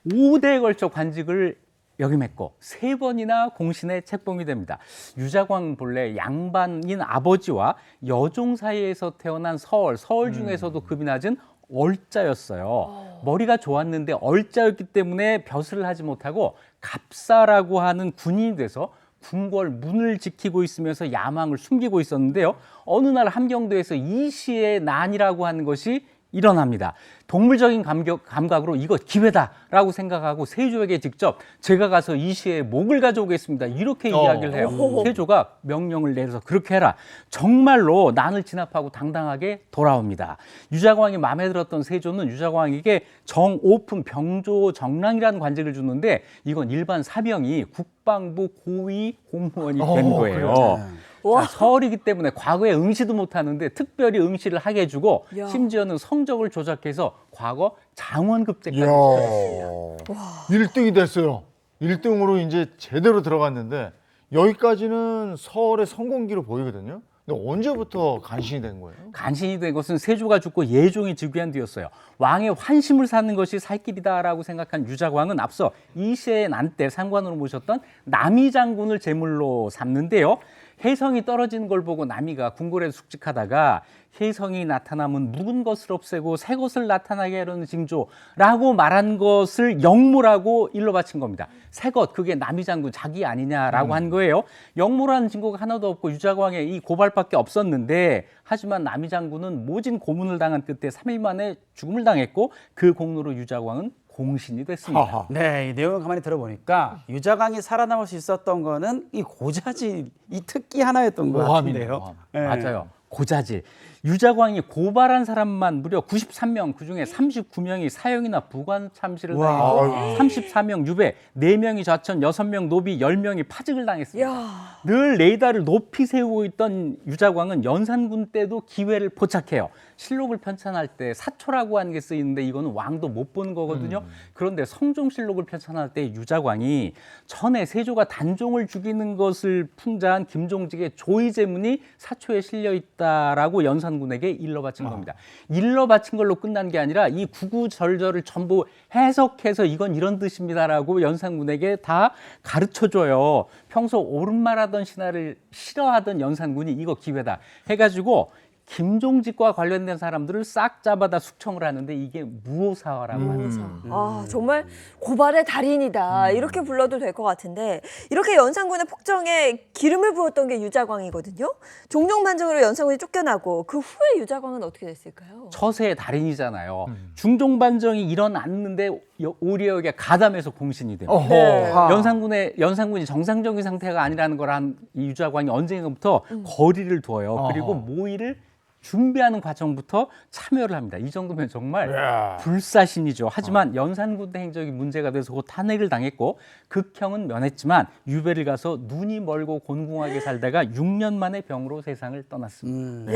5대에 걸쳐 관직을 역임했고 3번이나 공신에 책봉이 됩니다. 유자광은 본래 양반인 아버지와 여종 사이에서 태어난 서울 중에서도 급이 낮은 얼자였어요. 머리가 좋았는데 얼자였기 때문에 벼슬을 하지 못하고 갑사라고 하는 군인이 돼서 궁궐 문을 지키고 있으면서 야망을 숨기고 있었는데요. 어느 날 함경도에서 이시의 난이라고 하는 것이 일어납니다. 동물적인 감각으로 이거 기회다라고 생각하고 세조에게 직접 제가 가서 이 시의 목을 가져오겠습니다. 이렇게 이야기를 해요. 세조가 명령을 내려서 그렇게 해라. 정말로 난을 진압하고 당당하게 돌아옵니다. 유자광이 마음에 들었던 세조는 유자광에게 정오품 병조 정랑이라는 관직을 주는데 이건 일반 사병이 국방부 고위 공무원이 된 거예요. 자, 서울이기 때문에 과거에 응시도 못하는데 특별히 응시를 하게 해주고 심지어는 성적을 조작해서 과거 장원급제까지 시켰습니다. 1등이 됐어요. 1등으로 이제 제대로 들어갔는데 여기까지는 서울의 성공기로 보이거든요. 근데 언제부터 간신이 된 거예요? 간신이 된 것은 세조가 죽고 예종이 즉위한 뒤였어요. 왕의 환심을 사는 것이 살 길이다라고 생각한 유자광은 앞서 이시의 난 때 상관으로 모셨던 남이 장군을 제물로 삼는데요. 혜성이 떨어지는 걸 보고 남이가 궁궐에서 숙직하다가 혜성이 나타나면 묵은 것을 없애고 새 것을 나타나게 하려는 징조라고 말한 것을 영모라고 일러 바친 겁니다. 새 것, 그게 남이 장군 자기 아니냐라고 한 거예요. 영모라는 증거가 하나도 없고 유자광의 이 고발밖에 없었는데 하지만 남이 장군은 모진 고문을 당한 끝에 3일 만에 죽음을 당했고 그 공로로 유자광은 공신이 됐습니다. 네, 이 내용을 가만히 들어보니까 유자광이 살아남을 수 있었던 거는 이 고자질, 이 특기 하나였던 것 같은데요. 네. 맞아요. 고자질. 유자광이 고발한 사람만 무려 93명, 그중에 39명이 사형이나 부관 참시를 당했고 34명 유배, 4명이 좌천, 6명 노비, 10명이 파직을 당했습니다. 늘 레이더를 높이 세우고 있던 유자광은 연산군 때도 기회를 포착해요. 실록을 편찬할 때 사초라고 하는 게 쓰이는데 이거는 왕도 못 본 거거든요. 그런데 성종실록을 편찬할 때 유자광이 전에 세조가 단종을 죽이는 것을 풍자한 김종직의 조의제문이 사초에 실려 있다라고 연산군에게 일러 바친 겁니다. 일러 바친 걸로 끝난 게 아니라 이 구구절절을 전부 해석해서 이건 이런 뜻입니다라고 연산군에게 다 가르쳐줘요. 평소 옳은말하던 신하를 싫어하던 연산군이 이거 기회다 해가지고 김종직과 관련된 사람들을 싹 잡아다 숙청을 하는데 이게 무오사화라고 합니다. 정말 고발의 달인이다 이렇게 불러도 될 것 같은데 이렇게 연산군의 폭정에 기름을 부었던 게 유자광이거든요. 종종반정으로 연산군이 쫓겨나고 그 후에 유자광은 어떻게 됐을까요? 처세의 달인이잖아요. 중종반정이 일어났는데 오히려 이게 가담해서 공신이 됩니다. 네. 연산군이 정상적인 상태가 아니라는 걸 한 이 유자광이 언젠가부터 거리를 두어요. 그리고 모의를 준비하는 과정부터 참여를 합니다. 이 정도면 정말 불사신이죠. 하지만 연산군대 행적이 문제가 돼서 곧 탄핵을 당했고 극형은 면했지만 유배를 가서 눈이 멀고 곤궁하게 살다가 6년 만에 병으로 세상을 떠났습니다.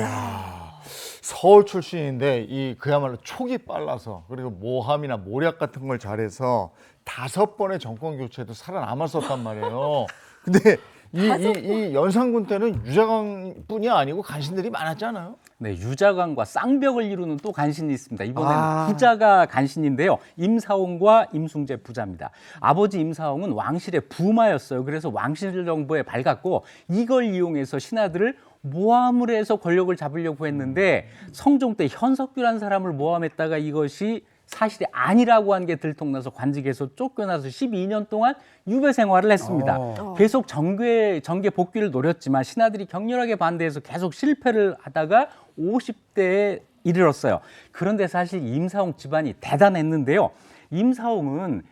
서울 출신인데 이 그야말로 촉이 빨라서 그리고 모함이나 모략 같은 걸 잘해서 5번의 정권 교체도 살아남았었단 말이에요. 근데 이 연산군 때는 유자광뿐이 아니고 간신들이 많았지 않아요? 네, 유자광과 쌍벽을 이루는 또 간신이 있습니다. 이번에는 부자가 간신인데요. 임사홍과 임숭재 부자입니다. 아버지 임사홍은 왕실의 부마였어요. 그래서 왕실 정보에 밝았고 이걸 이용해서 신하들을 모함을 해서 권력을 잡으려고 했는데 성종 때 현석규라는 사람을 모함했다가 이것이 사실이 아니라고 한 게 들통나서 관직에서 쫓겨나서 12년 동안 유배 생활을 했습니다. 계속 정계 복귀를 노렸지만 신하들이 격렬하게 반대해서 계속 실패를 하다가 50대에 이르렀어요. 그런데 사실 임사홍 집안이 대단했는데요. 임사홍은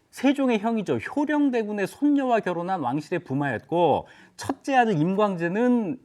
세종의 형이죠. 효령대군의 손녀와 결혼한 왕실의 부마였고 첫째 아들 임광재는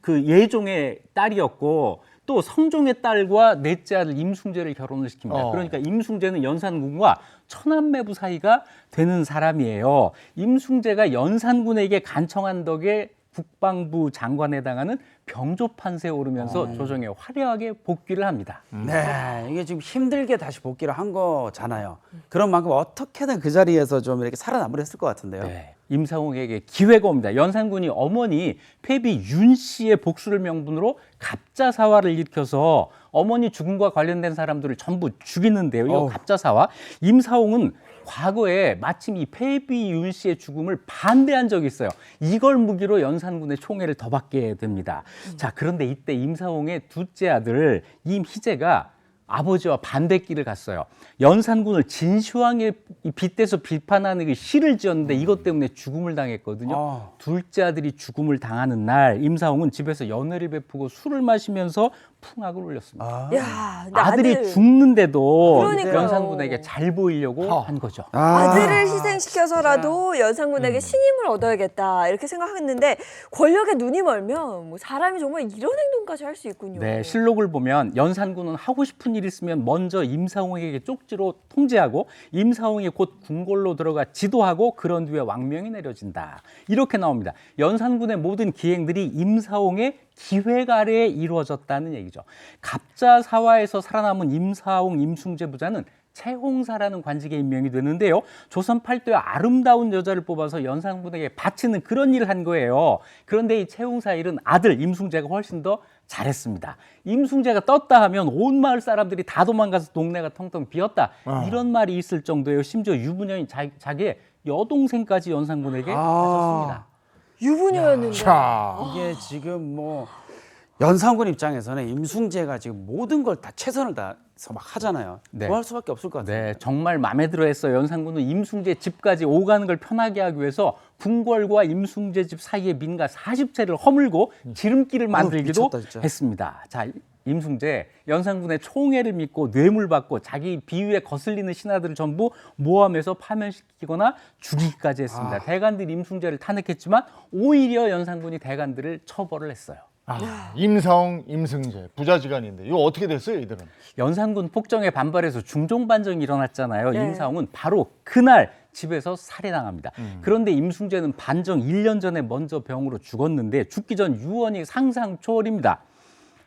그 예종의 딸이었고 또 성종의 딸과 넷째 아들 임숭재를 결혼을 시킵니다. 그러니까 임숭재는 연산군과 천안매부 사이가 되는 사람이에요. 임숭재가 연산군에게 간청한 덕에 국방부 장관에 해당하는 병조판세에 오르면서 조정에 화려하게 복귀를 합니다. 네, 이게 지금 힘들게 다시 복귀를 한 거잖아요. 그런 만큼 어떻게든 그 자리에서 좀 이렇게 살아남으려 했을 것 같은데요. 네, 임사홍에게 기회가 옵니다. 연산군이 어머니 폐비 윤 씨의 복수를 명분으로 갑자사화를 일으켜서 어머니 죽음과 관련된 사람들을 전부 죽이는데요. 이 갑자사화. 임사홍은 과거에 마침 이 폐비 윤 씨의 죽음을 반대한 적이 있어요. 이걸 무기로 연산군의 총애를 더 받게 됩니다. 자, 그런데 이때 임사홍의 둘째 아들 임희재가 아버지와 반대길을 갔어요. 연산군을 진시황에 빗대서 비판하는 그 시를 지었는데 이것 때문에 죽음을 당했거든요. 둘째 아들이 죽음을 당하는 날 임사홍은 집에서 연회를 베푸고 술을 마시면서 풍악을 울렸습니다. 야, 근데 아들이 죽는데도 그러니까요. 연산군에게 잘 보이려고 한 거죠. 아들을 희생시켜서라도 연산군에게 신임을 얻어야겠다 이렇게 생각했는데 권력에 눈이 멀면 뭐 사람이 정말 이런 행동까지 할 수 있군요. 네, 실록을 보면 연산군은 하고 싶은 일 있으면 먼저 임사홍에게 쪽지로 통지하고 임사홍이 곧 궁궐로 들어가 지도하고 그런 뒤에 왕명이 내려진다. 이렇게 나옵니다. 연산군의 모든 기행들이 임사홍의 기획 아래에 이루어졌다는 얘기죠. 갑자사화에서 살아남은 임사홍 임충재 부자는 채홍사라는 관직에 임명이 되는데요. 조선 8도의 아름다운 여자를 뽑아서 연산군에게 바치는 그런 일을 한 거예요. 그런데 이 채홍사 일은 아들 임충재가 훨씬 더 잘했습니다. 임충재가 떴다 하면 온 마을 사람들이 다 도망가서 동네가 텅텅 비었다. 이런 말이 있을 정도예요. 심지어 유부녀인 자기의 여동생까지 연산군에게 바쳤습니다. 유부녀였는데. 이게 지금 뭐 연산군 입장에서는 임충재가 지금 모든 걸 다 최선을 다해서 막 하잖아요. 네. 뭐 할 수밖에 없을 것 같아요. 네, 정말 마음에 들어했어요. 연산군은 임충재 집까지 오가는 걸 편하게 하기 위해서 궁궐과 임충재 집 사이에 민가 40채를 허물고 지름길을 만들기도 미쳤다, 진짜. 했습니다. 자, 임충재 연산군의 총애를 믿고 뇌물 받고 자기 비위에 거슬리는 신하들을 전부 모함해서 파면시키거나 죽이기까지 했습니다. 대간들이 임충재를 탄핵했지만 오히려 연산군이 대간들을 처벌을 했어요. 임사홍, 임승재 부자지간인데 이거 어떻게 됐어요, 이들은? 연산군 폭정에 반발해서 중종 반정이 일어났잖아요. 네. 임사홍은 바로 그날 집에서 살해당합니다. 그런데 임충재는 반정 1년 전에 먼저 병으로 죽었는데 죽기 전 유언이 상상 초월입니다.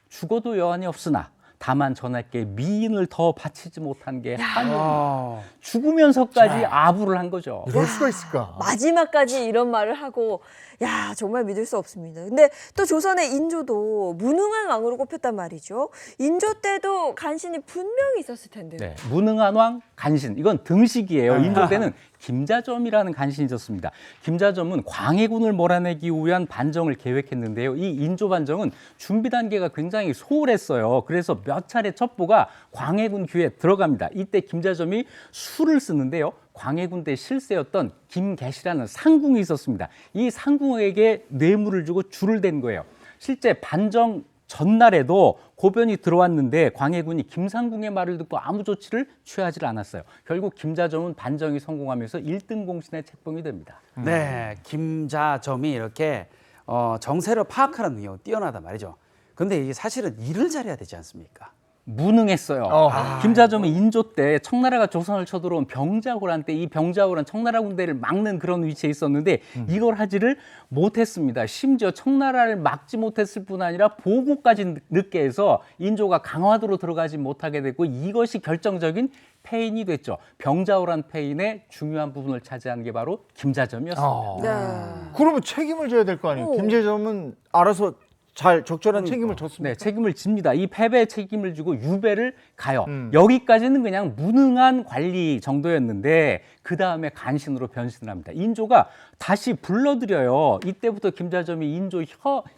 죽어도 여한이 없으나 다만 전하께 미인을 더 바치지 못한 게 한이 죽으면서까지 아부를 한 거죠. 이럴 수가 있을까? 마지막까지 이런 말을 하고 야 정말 믿을 수 없습니다. 근데 또 조선의 인조도 무능한 왕으로 꼽혔단 말이죠. 인조 때도 간신이 분명히 있었을 텐데요. 네, 무능한 왕 간신 이건 등식이에요. 인조 때는 김자점이라는 간신이 있었습니다. 김자점은 광해군을 몰아내기 위한 반정을 계획했는데요. 이 인조 반정은 준비 단계가 굉장히 소홀했어요. 그래서 몇 차례 첩보가 광해군 귀에 들어갑니다. 이때 김자점이 술을 쓰는데요. 광해군 때 실세였던 김계시라는 상궁이 있었습니다. 이 상궁에게 뇌물을 주고 줄을 댄 거예요. 실제 반정 전날에도 고변이 들어왔는데 광해군이 김상궁의 말을 듣고 아무 조치를 취하지 않았어요. 결국 김자점은 반정이 성공하면서 1등 공신에 책봉이 됩니다. 네, 김자점이 이렇게 정세를 파악하는 능력이 뛰어나단 말이죠. 근데 이게 사실은 일을 잘해야 되지 않습니까? 무능했어요. 김자점은 인조 때 청나라가 조선을 쳐들어온 병자호란 때 이 병자호란 청나라 군대를 막는 그런 위치에 있었는데 이걸 하지를 못했습니다. 심지어 청나라를 막지 못했을 뿐 아니라 보고까지 늦게 해서 인조가 강화도로 들어가지 못하게 됐고 이것이 결정적인 패인이 됐죠. 병자호란 패인의 중요한 부분을 차지한 게 바로 김자점이었습니다. 그러면 책임을 져야 될 거 아니에요? 김자점은 알아서 잘 적절한 책임을 졌습니다. 네, 책임을 집니다. 이 패배의 책임을 지고 유배를 가요. 여기까지는 그냥 무능한 관리 정도였는데 그 다음에 간신으로 변신을 합니다. 인조가 다시 불러들여요. 이때부터 김자점이 인조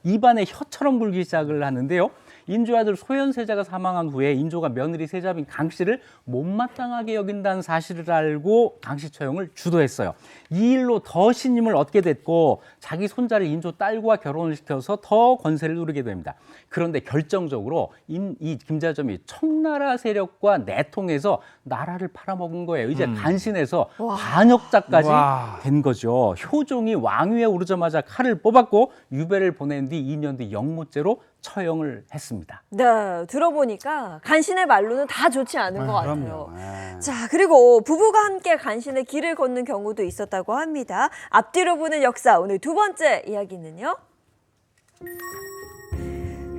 입안에 혀처럼 굴기 시작을 하는데요. 인조의 아들 소현세자가 사망한 후에 인조가 며느리 세자빈 강씨를 못마땅하게 여긴다는 사실을 알고 강씨 처형을 주도했어요. 이 일로 더 신임을 얻게 됐고 자기 손자를 인조 딸과 결혼을 시켜서 더 권세를 누리게 됩니다. 그런데 결정적으로 이 김자점이 청나라 세력과 내통해서 나라를 팔아먹은 거예요. 이제 간신에서 반역자까지 된 거죠. 효종이 왕위에 오르자마자 칼을 뽑았고 유배를 보낸 뒤 2년 뒤 영모죄로 처형을 했습니다. 네, 들어보니까 간신의 말로는 다 좋지 않은 것 같아요. 그럼요. 자, 그리고 부부가 함께 간신의 길을 걷는 경우도 있었다고 합니다. 앞뒤로 보는 역사, 오늘 두 번째 이야기는요.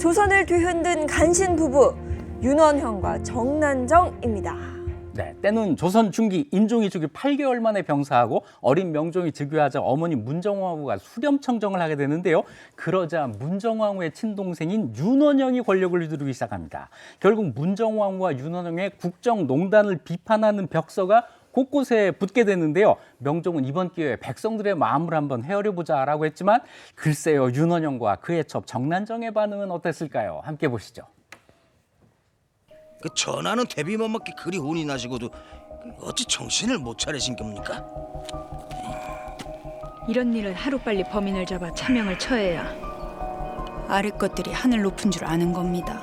조선을 뒤흔든 간신 부부, 윤원형과 정난정입니다. 네, 때는 조선 중기 인종이 즉위 8개월 만에 병사하고 어린 명종이 즉위하자 어머니 문정왕후가 수렴청정을 하게 되는데요. 그러자 문정왕후의 친동생인 윤원형이 권력을 휘두르기 시작합니다. 결국 문정왕후와 윤원형의 국정농단을 비판하는 벽서가 곳곳에 붙게 되는데요. 명종은 이번 기회에 백성들의 마음을 한번 헤아려보자라고 했지만 글쎄요. 윤원형과 그의 첩 정난정의 반응은 어땠을까요? 함께 보시죠. 그 전하는 대비 못 먹게 그리 혼이 나시고도 어찌 정신을 못 차리신 겁니까? 이런 일은 하루빨리 범인을 잡아 차명을 처해야 아래 것들이 하늘 높은 줄 아는 겁니다.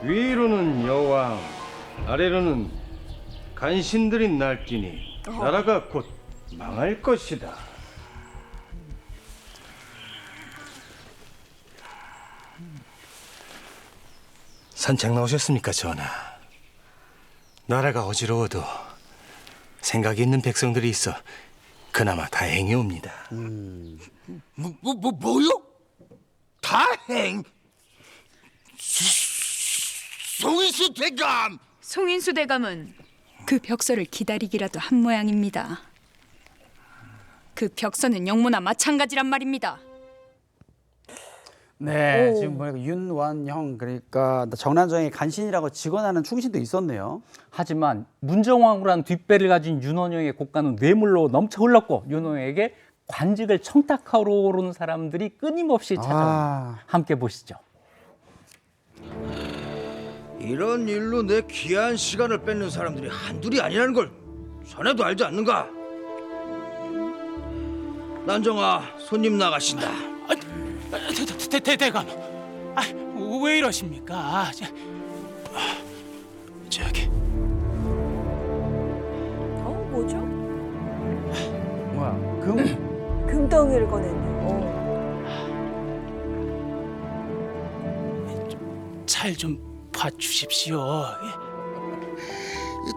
위로는 여왕, 아래로는 간신들이 날뛰니 나라가 곧 망할 것이다. 산책 나오셨습니까, 전하? 나라가 어지러워도 생각이 있는 백성들이 있어 그나마 다행이옵니다. 뭐요? 다행? 송인수 대감! 송인수 대감은 그 벽서를 기다리기라도 한 모양입니다. 그 벽서는 영모나 마찬가지란 말입니다. 네, 오. 지금 보니까 윤완형 그러니까 정난정의 간신이라고 직언하는 충신도 있었네요. 하지만 문정왕후란 뒷배를 가진 윤원영의 곡간은 뇌물로 넘쳐 흘렀고 윤원영에게 관직을 청탁하러 오는 사람들이 끊임없이 찾아옵니다. 함께 보시죠. 이런 일로 내 귀한 시간을 뺏는 사람들이 한둘이 아니라는 걸 자네도 알지 않는가? 난정아, 손님 나가신다. 대감, 왜 이러십니까? 저기. 뭐죠? 뭐야? 금덩이를 꺼냈네. 잘 좀 봐주십시오.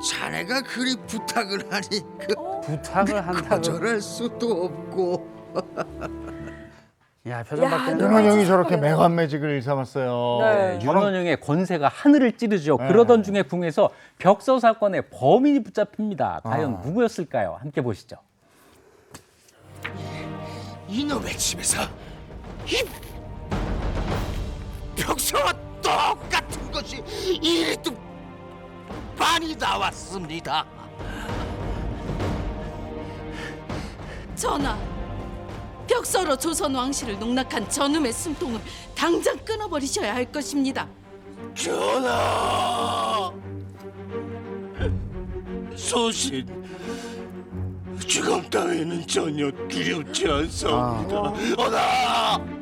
자네가 그리 부탁을 하니 부탁을 한다고 거절할 수도 없고. 야, 표정 바뀌는 윤원영이 저렇게 맹환매직을 일삼았어요. 네, 윤원영의 권세가 하늘을 찌르죠. 그러던 중에 궁에서 벽서 사건의 범인이 붙잡힙니다. 과연 누구였을까요? 함께 보시죠. 이놈의 집에서 이 벽서와 똑같은 것이 이리도 많이 나왔습니다. 전하, 벽서로 조선 왕실을 농락한 저놈의 숨통을 당장 끊어버리셔야 할 것입니다. 전하, 소신 죽음 따위는 전혀 두렵지 않사옵니다. 허나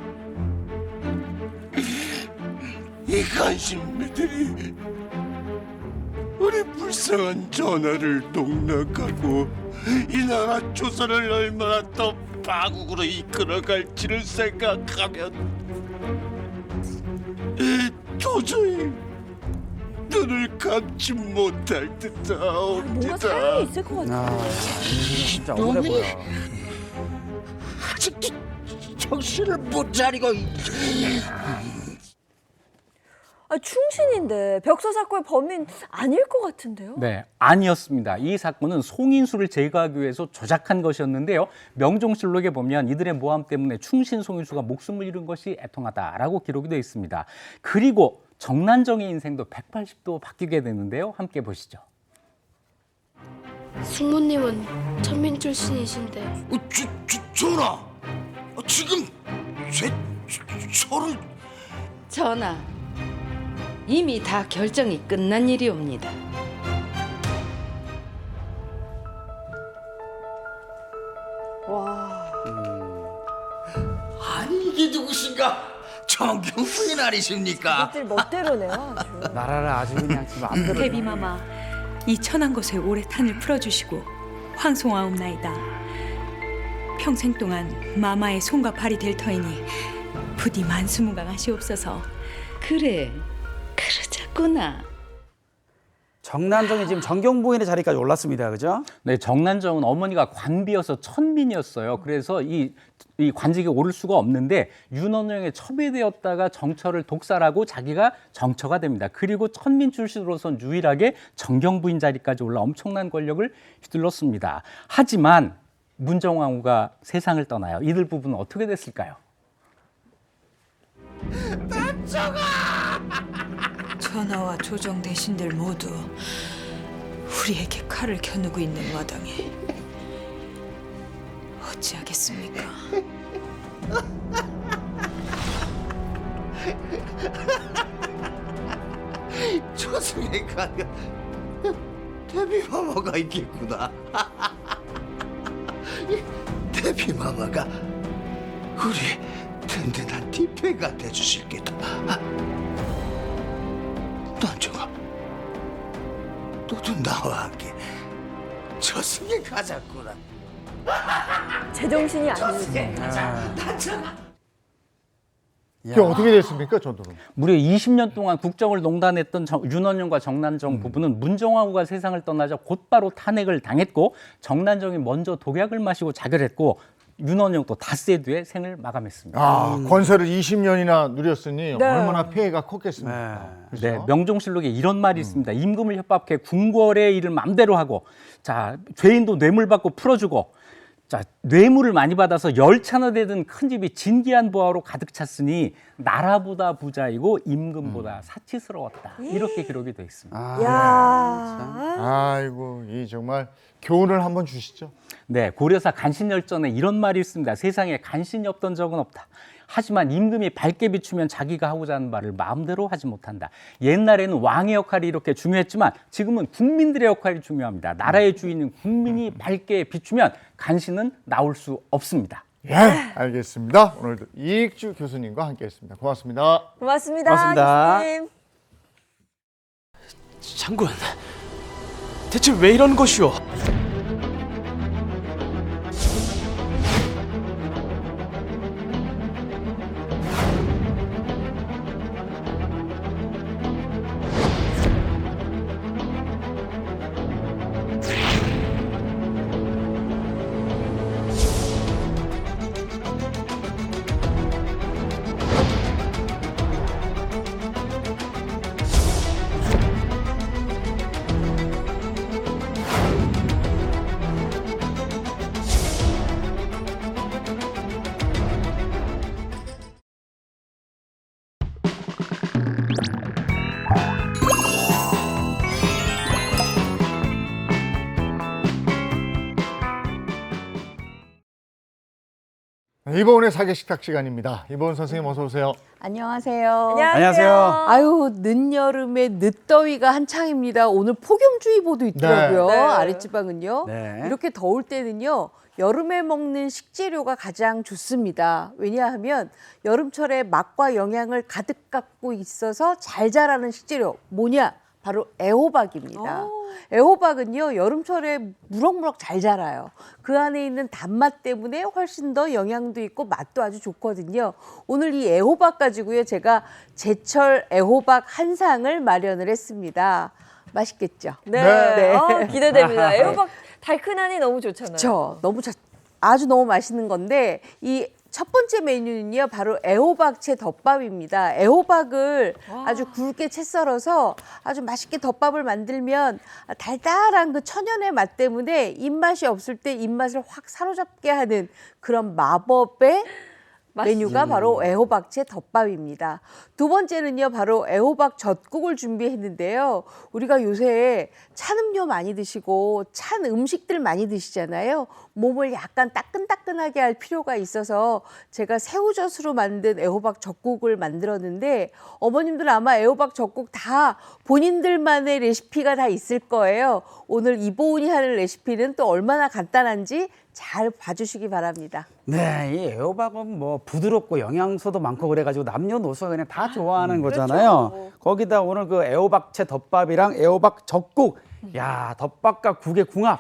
이 간신매들이 우리 불쌍한 전하를 농락하고 이 나라 조선을 얼마나 더 파국으로 이끌어갈지를 생각하면 도저히 눈을 감지 못할 듯하옵니다. 뭔가 사연이 있을 것 같아요. 진짜 억울해 보여. 아직도 정신을 못 차리고 충신인데 벽서 사건의 범인 아닐 것 같은데요? 네, 아니었습니다. 이 사건은 송인수를 제거하기 위해서 조작한 것이었는데요. 명종실록에 보면 이들의 모함 때문에 충신 송인수가 목숨을 잃은 것이 애통하다라고 기록이 되어 있습니다. 그리고 정난정의 인생도 180도 바뀌게 되는데요. 함께 보시죠. 숙모님은 천민 출신이신데 전하, 지금 저를 전하, 이미 다 결정이 끝난 일이옵니다. 와. 아니 이게 누구신가? 정경 부인 아니십니까? 이들 멋대로네요. 아주. 나라를 아주 그냥 지금 마음대로. 대비마마, 이 천한 곳에 오래 탄을 풀어주시고 황송하옵나이다. 평생 동안 마마의 손과 발이 될 터이니 부디 만수무강하시옵소서. 그래, 그러자꾸나. 정난정이 지금 정경부인의 자리까지 올랐습니다. 그죠? 네, 정난정은 어머니가 관비여서 천민이었어요. 그래서 이 관직에 오를 수가 없는데 윤원영에 첩외되었다가 정처를 독살하고 자기가 정처가 됩니다. 그리고 천민 출신으로선 유일하게 정경부인 자리까지 올라 엄청난 권력을 휘둘렀습니다. 하지만 문정왕후가 세상을 떠나요. 이들 부부는 어떻게 됐을까요? 전하와 조정 대신들 모두 우리에게 칼을 겨누고 있는 마당에 어찌하겠습니까? 저승에 가면 대비마마가 있겠구나. 대비마마가 우리 든든한 뒷배가 돼주실 게다. 던져가. 너도 나와 함께 저승에 가자꾸나. 제정신이 아닙니다. 이게 어떻게 됐습니까, 전도는? 무려 20년 동안 국정을 농단했던 윤원영과 정난정 부부는 문정화후가 세상을 떠나자 곧바로 탄핵을 당했고 정난정이 먼저 독약을 마시고 자결했고 윤원영도 닷새 뒤에 생을 마감했습니다. 권세를 20년이나 누렸으니 얼마나 폐해가 컸겠습니까? 네, 명종실록에 이런 말이 있습니다. 임금을 협박해 궁궐의 일을 맘대로 하고, 자, 죄인도 뇌물 받고 풀어주고, 자, 뇌물을 많이 받아서 열차나 되던 큰 집이 진기한 부하로 가득 찼으니 나라보다 부자이고 임금보다 사치스러웠다. 이렇게 기록이 되어 있습니다. 아이고, 이 정말 교훈을 한번 주시죠. 네, 고려사 간신열전에 이런 말이 있습니다. 세상에 간신이 없던 적은 없다. 하지만 임금이 밝게 비추면 자기가 하고자 하는 말을 마음대로 하지 못한다. 옛날에는 왕의 역할이 이렇게 중요했지만 지금은 국민들의 역할이 중요합니다. 나라의 주인은 국민이 밝게 비추면 간신은 나올 수 없습니다. 예, 알겠습니다. 오늘도 이익주 교수님과 함께했습니다. 고맙습니다. 고맙습니다. 고맙습니다. 교수님. 장군, 대체 왜 이런 것이오? 이보은의 사계식탁 시간입니다. 이보은 선생님 어서 오세요. 안녕하세요. 안녕하세요. 아유, 늦여름에 늦더위가 한창입니다. 오늘 폭염주의보도 있더라고요. 네. 아랫지방은요. 네. 이렇게 더울 때는요. 여름에 먹는 식재료가 가장 좋습니다. 왜냐하면 여름철에 맛과 영양을 가득 갖고 있어서 잘 자라는 식재료 뭐냐? 바로 애호박입니다. 애호박은요, 여름철에 무럭무럭 잘 자라요. 그 안에 있는 단맛 때문에 훨씬 더 영양도 있고 맛도 아주 좋거든요. 오늘 이 애호박 가지고요, 제가 제철 애호박 한 상을 마련을 했습니다. 맛있겠죠? 네. 기대됩니다. 애호박 달큰하니 너무 좋잖아요. 그렇죠. 아주 너무 맛있는 건데 이 첫 번째 메뉴는요, 바로 애호박채 덮밥입니다. 애호박을 아주 굵게 채 썰어서 아주 맛있게 덮밥을 만들면 달달한 그 천연의 맛 때문에 입맛이 없을 때 입맛을 확 사로잡게 하는 그런 마법의 메뉴가 바로 애호박채 덮밥입니다. 두 번째는요, 바로 애호박 젓국을 준비했는데요. 우리가 요새 찬 음료 많이 드시고 찬 음식들 많이 드시잖아요. 몸을 약간 따끈따끈하게 할 필요가 있어서 제가 새우젓으로 만든 애호박 젓국을 만들었는데, 어머님들 아마 애호박 젓국 다 본인들만의 레시피가 다 있을 거예요. 오늘 이보은이 하는 레시피는 또 얼마나 간단한지 잘 봐주시기 바랍니다. 네, 이 애호박은 뭐 부드럽고 영양소도 많고 그래가지고 남녀노소가 그냥 다 좋아하는 거잖아요. 그렇죠. 거기다 오늘 그 애호박채 덮밥이랑 애호박 젓국, 야, 덮밥과 국의 궁합.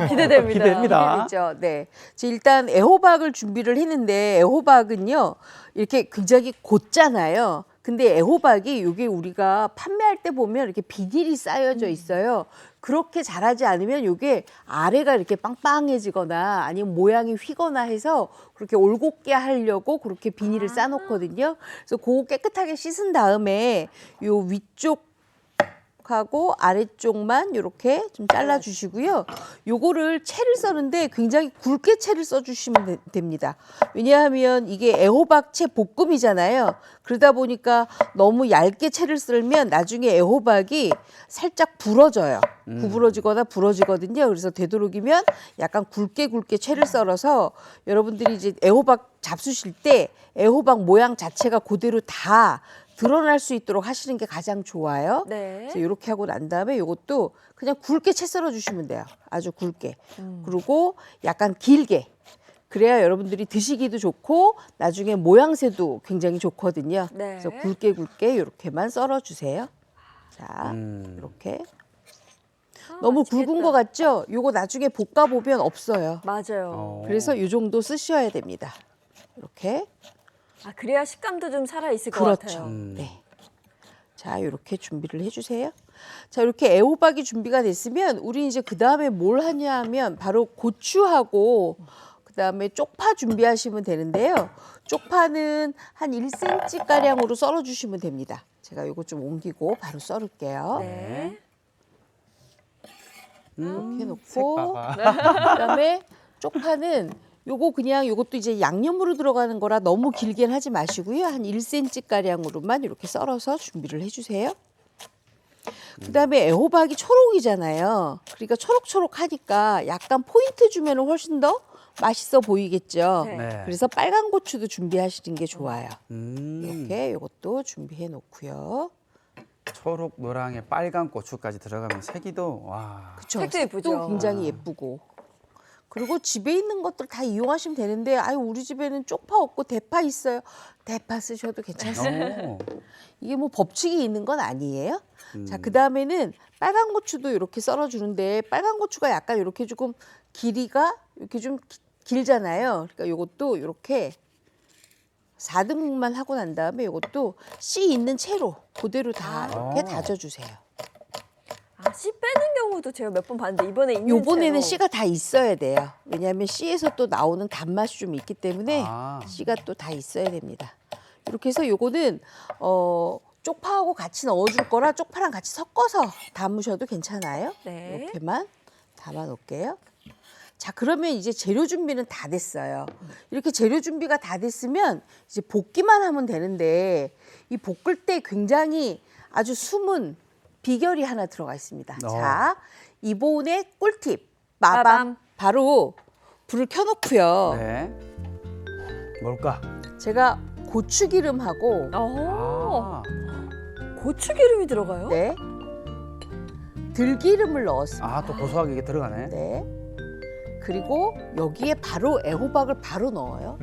기대됩니다. 기대됩니다. 기대되죠. 네. 일단 애호박을 준비를 했는데, 애호박은요, 이렇게 굉장히 곧잖아요. 근데 애호박이 이게 우리가 판매할 때 보면 이렇게 비닐이 쌓여져 있어요. 그렇게 자라지 않으면 이게 아래가 이렇게 빵빵해지거나 아니면 모양이 휘거나 해서 그렇게 올곧게 하려고 그렇게 비닐을 싸놓거든요. 그래서 그거 깨끗하게 씻은 다음에 요 위쪽 하고 아래쪽만 이렇게 좀 잘라주시고요. 요거를 채를 써는데 굉장히 굵게 채를 써주시면 됩니다. 왜냐하면 이게 애호박채 볶음이잖아요. 그러다 보니까 너무 얇게 채를 썰면 나중에 애호박이 살짝 부러져요. 구부러지거나 부러지거든요. 그래서 되도록이면 약간 굵게 채를 썰어서 여러분들이 이제 애호박 잡수실 때 애호박 모양 자체가 그대로 다 드러날 수 있도록 하시는 게 가장 좋아요. 네. 그래서 이렇게 하고 난 다음에 이것도 그냥 굵게 채 썰어 주시면 돼요. 아주 굵게. 그리고 약간 길게. 그래야 여러분들이 드시기도 좋고 나중에 모양새도 굉장히 좋거든요. 네. 그래서 굵게 이렇게만 썰어 주세요. 자, 이렇게. 너무 굵은 거 같죠? 요거 나중에 볶아 보면 없어요. 맞아요. 그래서 이 정도 쓰셔야 됩니다. 이렇게. 아, 그래야 식감도 좀 살아 있을 것 그렇죠. 같아요. 네. 자, 이렇게 준비를 해주세요. 자, 이렇게 애호박이 준비가 됐으면 우리 이제 그 다음에 뭘 하냐 하면 바로 고추하고 그 다음에 쪽파 준비하시면 되는데요. 쪽파는 한 1cm 가량으로 썰어주시면 됩니다. 제가 이거 좀 옮기고 바로 썰을게요. 네. 이렇게 놓고 그다음에 쪽파는 요거 그냥 요것도 이제 양념으로 들어가는 거라 너무 길게는 하지 마시고요. 한 1cm 가량으로만 이렇게 썰어서 준비를 해주세요. 그다음에 애호박이 초록이잖아요. 그러니까 초록초록하니까 약간 포인트 주면 훨씬 더 맛있어 보이겠죠. 네. 그래서 빨간 고추도 준비하시는 게 좋아요. 이렇게 요것도 준비해 놓고요. 초록, 노랑에 빨간 고추까지 들어가면 색이도 와. 그쵸? 색도 예쁘죠. 굉장히 예쁘고. 그리고 집에 있는 것들 다 이용하시면 되는데 아유 우리 집에는 쪽파 없고 대파 있어요. 대파 쓰셔도 괜찮습니다. 이게 뭐 법칙이 있는 건 아니에요. 자, 그다음에는 빨간 고추도 이렇게 썰어 주는데 빨간 고추가 약간 이렇게 조금 길이가 이렇게 좀 길잖아요. 그러니까 이것도 이렇게 4등분만 하고 난 다음에 이것도 씨 있는 채로 그대로 다 이렇게 다져주세요. 아, 씨 빼는 경우도 제가 몇 번 봤는데 이번에 있는 요번에는 채로. 씨가 다 있어야 돼요. 왜냐하면 씨에서 또 나오는 단맛이 좀 있기 때문에 씨가 또 다 있어야 됩니다. 이렇게 해서 요거는 쪽파하고 같이 넣어줄 거라 쪽파랑 같이 섞어서 담으셔도 괜찮아요. 네. 이렇게만 담아 놓을게요. 자, 그러면 이제 재료 준비는 다 됐어요. 이렇게 재료 준비가 다 됐으면 이제 볶기만 하면 되는데 이 볶을 때 굉장히 아주 숨은 비결이 하나 들어가 있습니다. 자, 이보은의 꿀팁 마밤 바로 불을 켜놓고요. 네. 뭘까? 제가 고추기름하고 고추기름이 들어가요? 네. 들기름을 넣었습니다. 아, 또 고소하게 이게 들어가네. 네. 그리고 여기에 바로 애호박을 바로 넣어요.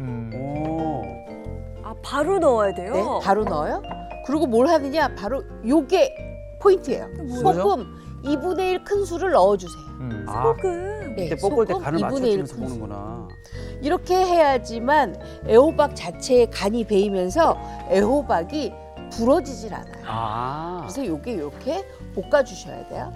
아, 바로 넣어야 돼요? 네, 바로 넣어요. 그리고 뭘 하느냐? 바로 요게 포인트예요. 소금 2분의 1 큰술을 넣어주세요. 소금. 네, 이때 볶을 때 소금 간을 2분의 1 맞춰주면서 큰술. 볶는구나. 이렇게 해야지만 애호박 자체에 간이 배이면서 애호박이 부러지질 않아요. 그래서 요게 이렇게 볶아주셔야 돼요.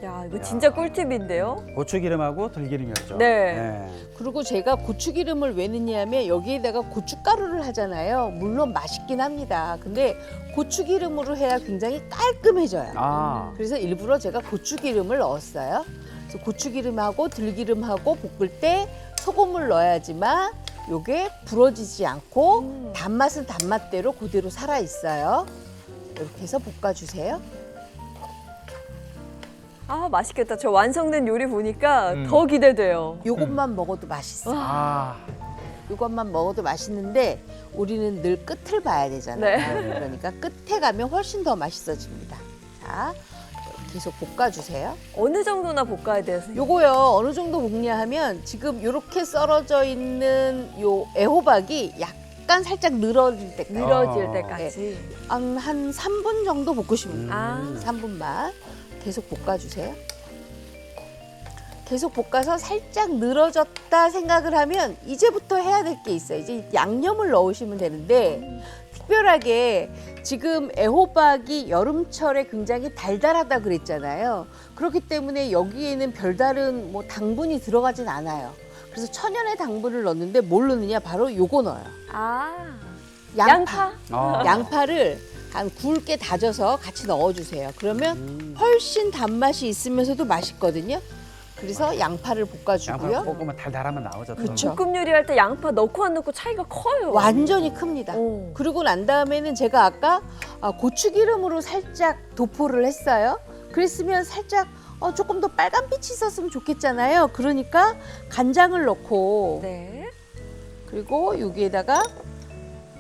야, 이거 진짜 꿀팁인데요? 고추기름하고 들기름이었죠. 네. 그리고 제가 고추기름을 왜 넣냐면 여기에다가 고춧가루를 하잖아요. 물론 맛있긴 합니다. 근데 고추기름으로 해야 굉장히 깔끔해져요. 그래서 일부러 제가 고추기름을 넣었어요. 그래서 고추기름하고 들기름하고 볶을 때 소금을 넣어야지만 요게 부러지지 않고 단맛은 단맛대로 그대로 살아 있어요. 이렇게 해서 볶아주세요. 아, 맛있겠다. 저 완성된 요리 보니까 더 기대돼요. 요것만 먹어도 맛있어요. 요것만 먹어도 맛있는데 우리는 늘 끝을 봐야 되잖아요. 네. 그러니까 끝에 가면 훨씬 더 맛있어집니다. 자, 계속 볶아주세요. 어느 정도나 볶아야 돼요, 선생님? 요거요, 어느 정도 볶냐 하면 지금 요렇게 썰어져 있는 요 애호박이 약간 살짝 늘어질 때까지. 늘어질 때까지. 한 3분 정도 볶으시면 돼요. 아. 3분만. 계속 볶아주세요. 계속 볶아서 살짝 늘어졌다 생각을 하면 이제부터 해야 될 게 있어요. 이제 양념을 넣으시면 되는데 특별하게 지금 애호박이 여름철에 굉장히 달달하다 그랬잖아요. 그렇기 때문에 여기에는 별다른 뭐 당분이 들어가진 않아요. 그래서 천연의 당분을 넣는데 뭘 넣느냐? 바로 요거 넣어요. 양파. 양파를 한 굵게 다져서 같이 넣어주세요. 그러면 훨씬 단맛이 있으면서도 맛있거든요. 그래서 양파를 볶아주고요. 양파 볶으면 달달하면 나오죠. 그렇죠. 볶음 요리할 때 양파 넣고 안 넣고 차이가 커요. 완전히 큽니다. 그리고 난 다음에는 제가 아까 고추기름으로 살짝 도포를 했어요. 그랬으면 살짝 조금 더 빨간빛이 있었으면 좋겠잖아요. 그러니까 간장을 넣고 그리고 여기에다가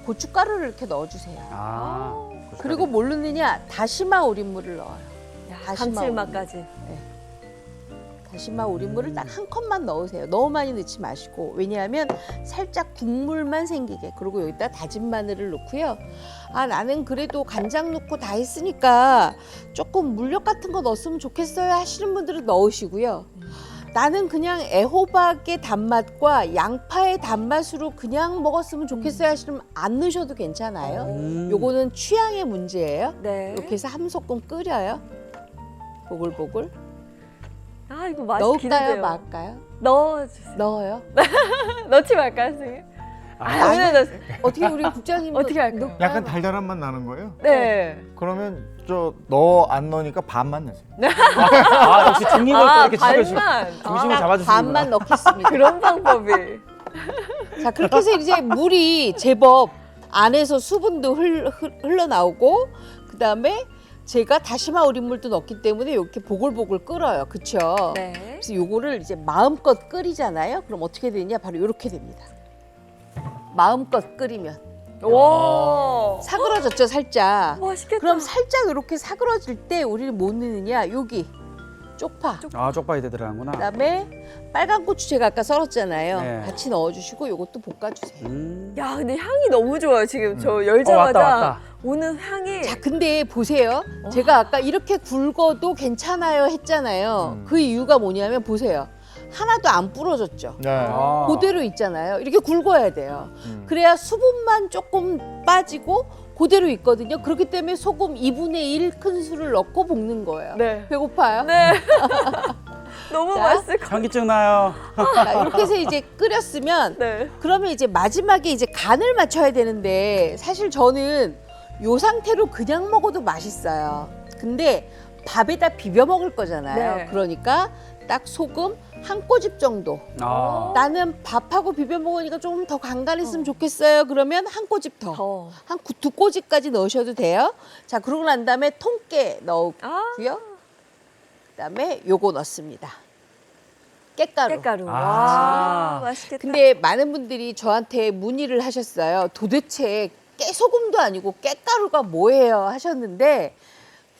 고춧가루를 이렇게 넣어주세요. 그리고 뭘 넣느냐? 다시마 우린물을 넣어요. 감칠맛까지. 네. 다시마 우린물을 딱 한 컵만 넣으세요. 너무 많이 넣지 마시고. 왜냐하면 살짝 국물만 생기게. 그리고 여기다 다진 마늘을 넣고요. 아, 나는 그래도 간장 넣고 다 했으니까 조금 물엿 같은 거 넣었으면 좋겠어요 하시는 분들은 넣으시고요. 나는 그냥 애호박의 단맛과 양파의 단맛으로 그냥 먹었으면 좋겠어요 하시면 안 넣으셔도 괜찮아요. 요거는 취향의 문제예요. 네. 이렇게 해서 한 소끔 끓여요. 보글보글. 아, 이거 맛이 넣을까요, 기대돼요. 말까요? 넣어주세요. 넣어요. 넣지 말까요, 선생님? 오늘 넣었어요. 어떻게 우리 국장님 어떻게 할까요? 약간 달달한 맛 나는 거예요? 네. 그러면 저 넣어 안 넣으니까 반만 넣으세요. 아, 역시 중립을 또 이렇게 지켜주고 반만. 중심을 잡아주시는구나. 반만 넣겠습니다. 그런 방법이. 자, 그렇게 해서 이제 물이 제법 안에서 수분도 흘러나오고 그다음에 제가 다시마 우린물도 넣기 때문에 이렇게 보글보글 끓어요. 그렇죠? 네. 그래서 요거를 이제 마음껏 끓이잖아요. 그럼 어떻게 되냐? 바로 이렇게 됩니다. 마음껏 끓이면 와. 사그러졌죠, 살짝. 맛있겠다. 그럼 살짝 이렇게 사그러질 때 우리는 뭐 넣느냐? 여기 쪽파. 아, 쪽파이 들어가는구나. 그다음에 빨간 고추 제가 아까 썰었잖아요. 네. 같이 넣어주시고 요것도 볶아주세요. 야, 근데 향이 너무 좋아요. 지금 저 열자마자 왔다. 오는 향이. 자, 근데 보세요. 제가 아까 이렇게 굵어도 괜찮아요 했잖아요. 그 이유가 뭐냐면 보세요. 하나도 안 부러졌죠. 네. 아. 그대로 있잖아요. 이렇게 굵어야 돼요. 그래야 수분만 조금 빠지고 그대로 있거든요. 그렇기 때문에 소금 2분의 1 큰술을 넣고 볶는 거예요. 네. 배고파요? 네. 너무 자. 맛있을 것 같아요. 현기증 나요. 자, 이렇게 해서 이제 끓였으면 네. 그러면 이제 마지막에 이제 간을 맞춰야 되는데 사실 저는 요 상태로 그냥 먹어도 맛있어요. 근데 밥에다 비벼 먹을 거잖아요. 네. 그러니까 딱 소금 한 꼬집 정도. 아. 나는 밥하고 비벼 먹으니까 좀 더 간간했으면 좋겠어요. 그러면 한 꼬집 더. 한 두 꼬집까지 넣으셔도 돼요. 자, 그러고 난 다음에 통깨 넣고요. 그다음에 요거 넣습니다. 깻가루. 깻가루. 아. 와, 맛있겠다. 근데 많은 분들이 저한테 문의를 하셨어요. 도대체 깨소금도 아니고 깻가루가 뭐예요 하셨는데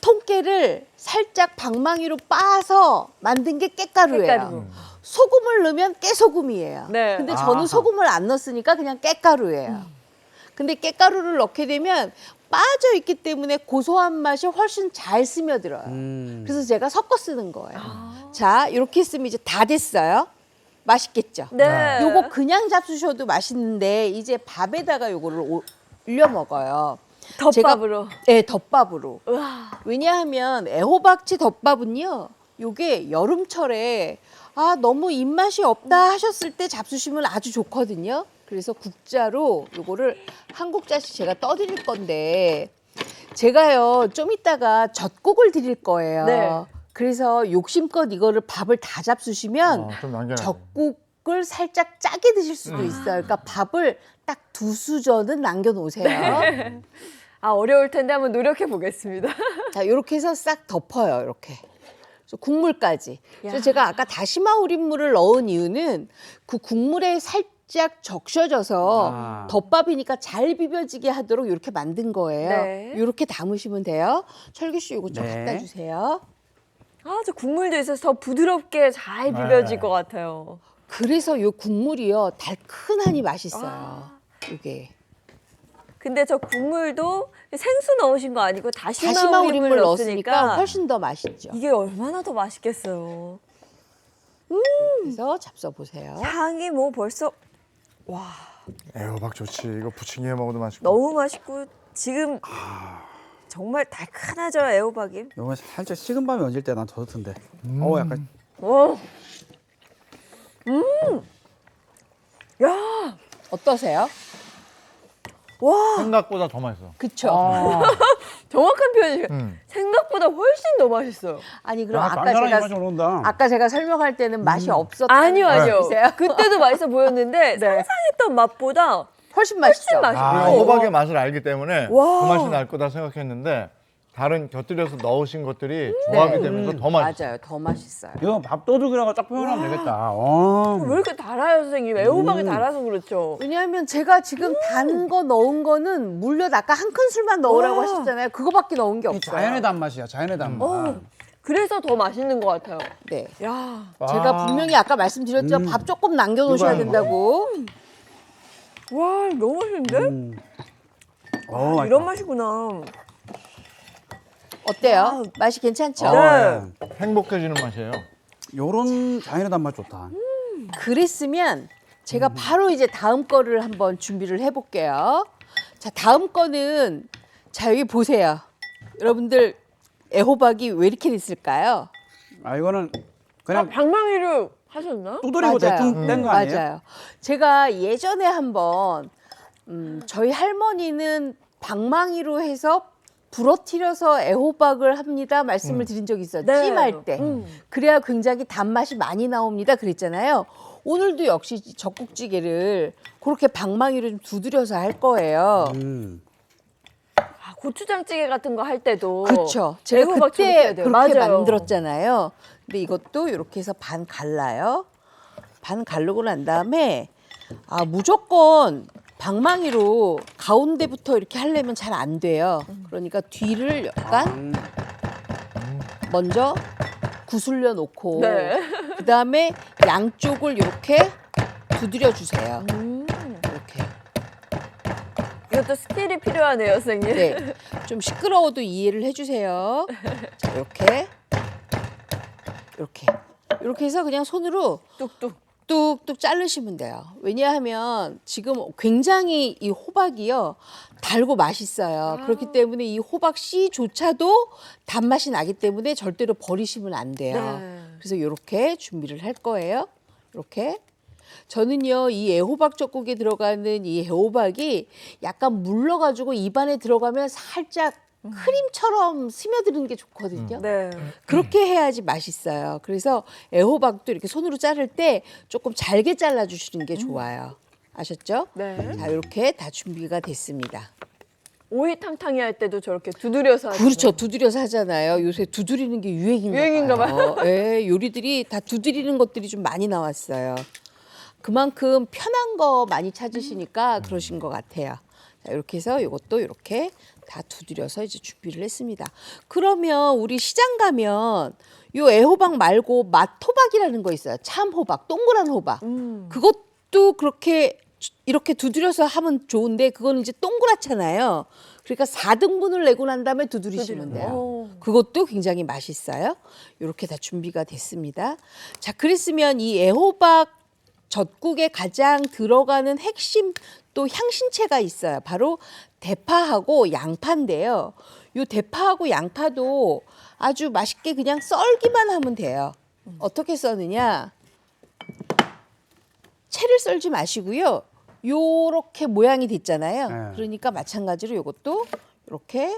통깨를 살짝 방망이로 빻아서 만든 게 깻가루예요. 깻가루. 소금을 넣으면 깨소금이에요. 네. 근데 저는 소금을 안 넣었으니까 그냥 깻가루예요. 근데 깻가루를 넣게 되면 빠져 있기 때문에 고소한 맛이 훨씬 잘 스며들어요. 그래서 제가 섞어 쓰는 거예요. 자, 이렇게 했으면 이제 다 됐어요. 맛있겠죠? 네. 요거 그냥 잡수셔도 맛있는데 이제 밥에다가 요거를 올려 먹어요. 덮밥으로. 네, 덮밥으로. 우와. 왜냐하면 애호박치 덮밥은요. 요게 여름철에 너무 입맛이 없다 하셨을 때 잡수시면 아주 좋거든요. 그래서 국자로 요거를 한 국자씩 제가 떠드릴 건데 제가요 좀 이따가 젖국을 드릴 거예요. 네. 그래서 욕심껏 이거를 밥을 다 잡수시면 좀 남겨놔야 돼. 젖국을 살짝 짜게 드실 수도 있어요. 그러니까 밥을 딱 2수저는 남겨놓으세요. 네. 아, 어려울 텐데 한번 노력해 보겠습니다. 자, 이렇게 해서 싹 덮어요. 이렇게. 그래서 국물까지. 그래서 제가 아까 다시마 우린물을 넣은 이유는 그 국물에 살짝 적셔져서 덮밥이니까 잘 비벼지게 하도록 이렇게 만든 거예요. 네. 이렇게 담으시면 돼요. 철규 씨 이거 좀 네. 갖다 주세요. 아, 저 국물도 있어서 더 부드럽게 잘 비벼질 것 같아요. 그래서 이 국물이요 달큰하니 맛있어요. 이게. 근데 저 국물도 생수 넣으신 거 아니고 다시마 우린물 넣었으니까 훨씬 더 맛있죠. 이게 얼마나 더 맛있겠어요. 그래서 잡숴 보세요. 향이 뭐 벌써 와, 애호박 좋지. 이거 부침개에 먹어도 맛있고. 너무 맛있고 지금 정말 달큰하죠, 애호박이. 요거 살짝 식은 밤에 얹을 때 난 더 좋던데. 약간 와. 야, 어떠세요? 와, 생각보다 더 맛있어. 그쵸? 정확한 표현이에요. 생각보다 훨씬 더 맛있어요. 아니 그럼 아까 제가 설명할 때는 맛이 없었던 아니요. 말씀이세요? 그때도 맛있어 보였는데 상상했던 맛보다 훨씬 맛있죠. 우리가 호박의 맛을 알기 때문에 와. 그 맛이 날 거다 생각했는데 다른 곁들여서 넣으신 것들이 조합이 되면서 더 맛있어. 맞아요. 더 맛있어요. 이거 밥도둑이라고 딱 표현하면 되겠다. 왜 이렇게 달아요, 선생님? 애호박이 달아서 그렇죠. 왜냐하면 제가 지금 단 거 넣은 거는 물엿 아까 한 큰술만 넣으라고 하셨잖아요. 그거밖에 넣은 게 없어요. 자연의 단맛이야. 자연의 단맛. 그래서 더 맛있는 것 같아요. 네. 야, 제가 분명히 아까 말씀드렸죠. 밥 조금 남겨놓으셔야 된다고. 와, 너무 맛있는데? 이런 맛이구나. 어때요? 맛이 괜찮죠? 행복해지는 맛이에요. 요런 장인의 단맛 좋다. 그랬으면 제가 바로 이제 다음 거를 한번 준비를 해볼게요. 자, 다음 거는 자, 여기 보세요. 여러분들 애호박이 왜 이렇게 됐을까요? 아, 이거는 그냥 방망이를 하셨나? 두드리고 대충 된 거 아니에요? 맞아요. 제가 예전에 한번 저희 할머니는 방망이로 해서 부러뜨려서 애호박을 합니다 말씀을 드린 적이 있어요. 네. 찜할 때. 그래야 굉장히 단맛이 많이 나옵니다 그랬잖아요. 오늘도 역시 젖국찌개를 그렇게 방망이로 좀 두드려서 할 거예요. 아, 고추장찌개 같은 거 할 때도. 그렇죠. 제가 애호박 그때 저렇게 해야 돼요. 그렇게 맞아요. 만들었잖아요. 근데 이것도 이렇게 해서 반 갈라요. 반 갈르고 난 다음에 무조건 방망이로 가운데부터 이렇게 하려면 잘 안 돼요. 그러니까 뒤를 약간 먼저 구슬려 놓고 네. 그다음에 양쪽을 이렇게 두드려 주세요. 이렇게. 이것도 스킬이 필요하네요, 선생님. 네. 좀 시끄러워도 이해를 해주세요. 자, 이렇게 해서 그냥 손으로 뚝뚝 자르시면 돼요. 왜냐하면 지금 굉장히 이 호박이요 달고 맛있어요. 그렇기 때문에 이 호박 씨조차도 단맛이 나기 때문에 절대로 버리시면 안 돼요. 네. 그래서 이렇게 준비를 할 거예요. 이렇게. 저는요 이 애호박 젓국에 들어가는 이 애호박이 약간 물러가지고 입안에 들어가면 살짝 크림처럼 스며드는 게 좋거든요. 네. 그렇게 해야지 맛있어요. 그래서 애호박도 이렇게 손으로 자를 때 조금 잘게 잘라주시는 게 좋아요. 아셨죠? 네. 자, 이렇게 다 준비가 됐습니다. 오이탕탕이 할 때도 저렇게 두드려서 하잖아요. 그렇죠. 두드려서 하잖아요. 요새 두드리는 게 유행인가 봐요. 예, 요리들이 다 두드리는 것들이 좀 많이 나왔어요. 그만큼 편한 거 많이 찾으시니까 그러신 것 같아요. 자, 이렇게 해서 이것도 이렇게 다 두드려서 이제 준비를 했습니다. 그러면 우리 시장 가면 요 애호박 말고 맛호박이라는 거 있어요. 참호박, 동그란 호박. 그것도 그렇게 이렇게 두드려서 하면 좋은데 그건 이제 동그랗잖아요. 그러니까 4등분을 내고 난 다음에 두드리시면 돼요. 그것도 굉장히 맛있어요. 이렇게 다 준비가 됐습니다. 자, 그랬으면 이 애호박 젓국에 가장 들어가는 핵심 또 향신채가 있어요. 바로 대파하고 양파인데요. 이 대파하고 양파도 아주 맛있게 그냥 썰기만 하면 돼요. 어떻게 써느냐? 채를 썰지 마시고요. 요렇게 모양이 됐잖아요. 네. 그러니까 마찬가지로 이것도 이렇게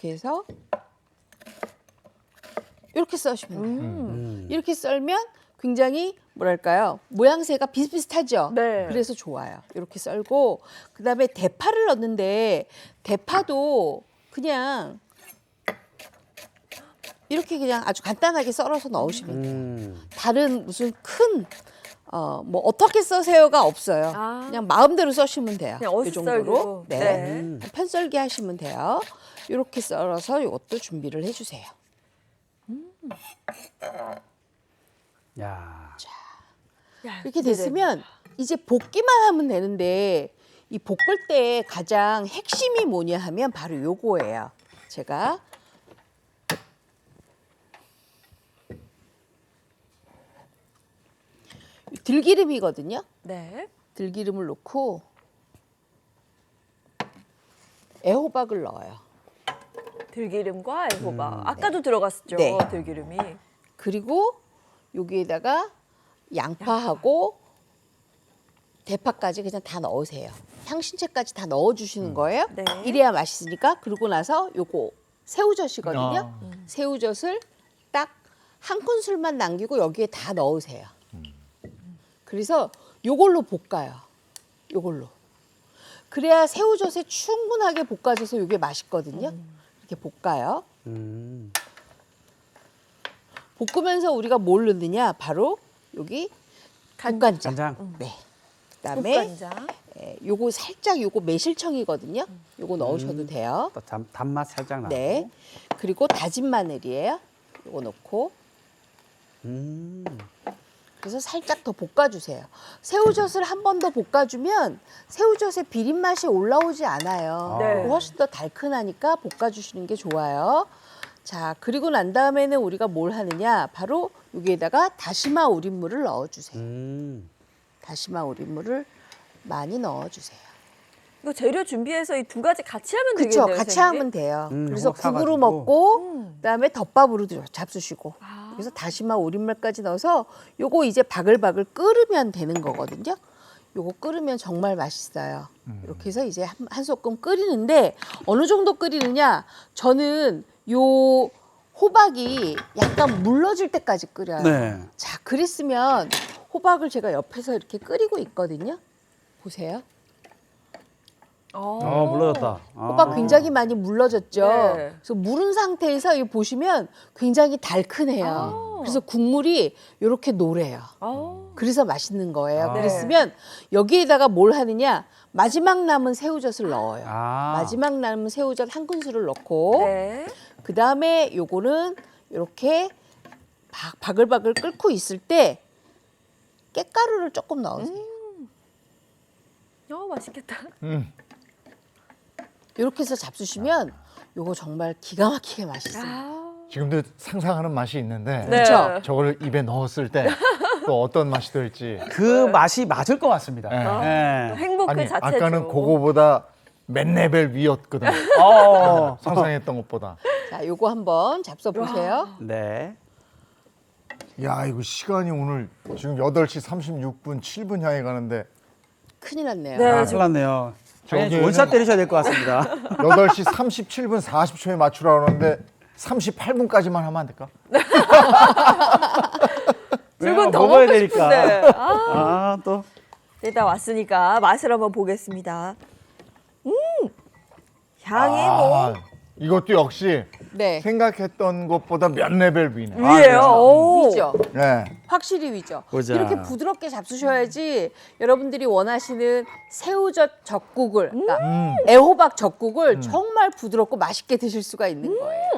해서 이렇게 써시면 돼요. 이렇게 썰면 굉장히 뭐랄까요? 모양새가 비슷비슷하죠? 네. 그래서 좋아요. 이렇게 썰고 그다음에 대파를 넣는데 대파도 그냥 이렇게 그냥 아주 간단하게 썰어서 넣으시면 돼요. 다른 무슨 큰 뭐 어떻게 써세요가 없어요. 그냥 마음대로 써시면 돼요. 그냥 이 정도로. 어슷썰기로. 네. 편썰기 하시면 돼요. 이렇게 썰어서 이것도 준비를 해주세요. 야. 이렇게 됐으면 이제 볶기만 하면 되는데 이 볶을 때 가장 핵심이 뭐냐 하면 바로 요거예요. 제가 들기름이거든요. 네. 들기름을 넣고 애호박을 넣어요. 들기름과 애호박. 아까도 들어갔었죠. 네. 들기름이. 그리고 여기에다가 양파하고 대파까지 그냥 다 넣으세요. 향신채까지 다 넣어주시는 거예요. 네. 이래야 맛있으니까. 그러고 나서 요거 새우젓이거든요. 새우젓을 딱 한 큰술만 남기고 여기에 다 넣으세요. 그래서 요걸로 볶아요. 요걸로. 그래야 새우젓에 충분하게 볶아져서 이게 맛있거든요. 이렇게 볶아요. 볶으면서 우리가 뭘 넣느냐? 바로 여기 국간장. 간장. 네. 그다음에 국간장. 요거 살짝 요거 매실청이거든요. 요거 넣으셔도 돼요. 또 단맛 살짝 나고. 네. 그리고 다진 마늘이에요. 요거 넣고. 그래서 살짝 더 볶아주세요. 새우젓을 한 번 더 볶아주면 새우젓의 비린 맛이 올라오지 않아요. 네. 훨씬 더 달큰하니까 볶아주시는 게 좋아요. 자, 그리고 난 다음에는 우리가 뭘 하느냐? 바로 여기에다가 다시마 우린물을 넣어주세요. 다시마 우린물을 많이 넣어주세요. 이거 재료 준비해서 이 두 가지 같이 하면 그렇죠. 되겠네요. 같이 선생님? 하면 돼요. 그래서 요거 사가지고. 국으로 먹고 그다음에 덮밥으로 잡수시고. 그래서 다시마 우린물까지 넣어서 요거 이제 바글바글 끓으면 되는 거거든요. 요거 끓으면 정말 맛있어요. 이렇게 해서 이제 한 소끔 끓이는데 어느 정도 끓이느냐? 저는 요 호박이 약간 물러질 때까지 끓여요. 네. 자, 그랬으면 호박을 제가 옆에서 이렇게 끓이고 있거든요. 보세요. 물러졌다. 호박 굉장히 많이 물러졌죠. 네. 그래서 무른 상태에서 이 보시면 굉장히 달큰해요. 그래서 국물이 이렇게 노래요. 그래서 맛있는 거예요. 네. 그랬으면 여기에다가 뭘 하느냐? 마지막 남은 새우젓을 넣어요. 마지막 남은 새우젓 한 큰술을 넣고 네. 그 다음에 요거는 이렇게 바글바글 끓고 있을 때 깻가루를 조금 넣으세요. 맛있겠다. 이렇게 해서 잡수시면 요거 정말 기가 막히게 맛있어요. 지금도 상상하는 맛이 있는데 네. 그렇죠? 저거를 입에 넣었을 때 또 어떤 맛이 될지. 그 맛이 맞을 것 같습니다. 네. 네. 행복 그 아니 자체죠. 아까는 그거보다 몇 레벨 위였거든. 상상했던 것보다. 자, 요거 한번 잡숴 보세요. 네. 야, 이거 시간이 오늘 지금 8시 36분 7분 향해 가는데 큰일 났네요. 네, 큰일 났네요. 저기는- 원샷 때리셔야 될 것 같습니다. 8시 37분 40초에 맞추라 그러는데 38분까지만 하면 안 될까? 지금 더 먹어야 먹고 되니까. 싶은데. 또. 일단 왔으니까 맛을 한번 보겠습니다. 향이 뭐 이것도 역시 네. 생각했던 것보다 몇 레벨 위네. 위에요. 오. 위죠. 네. 확실히 위죠. 보자. 이렇게 부드럽게 잡수셔야지 여러분들이 원하시는 새우젓 젓국을, 그러니까 애호박 젓국을 정말 부드럽고 맛있게 드실 수가 있는 거예요.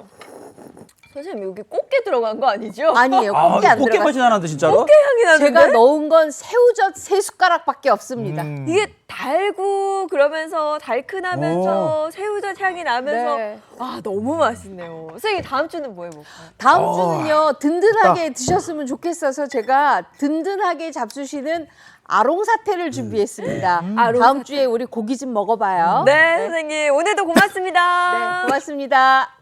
선생님 여기 꽃게 들어간 거 아니죠? 아니에요. 꽃게 안 꽃게 맛이 들어갔어요. 나는데 진짜로? 꽃게 향이 나는데? 제가 넣은 건 새우젓 3숟가락밖에 없습니다. 이게 달고 그러면서 달큰하면서 새우젓 향이 나면서 네. 너무 맛있네요. 선생님 다음 주는 뭐 해볼까요? 다음 주는요, 든든하게 드셨으면 좋겠어서 제가 든든하게 잡수시는 아롱사태를 준비했습니다. 다음 주에 우리 고기 좀 먹어봐요. 네, 선생님 오늘도 고맙습니다. 네, 고맙습니다.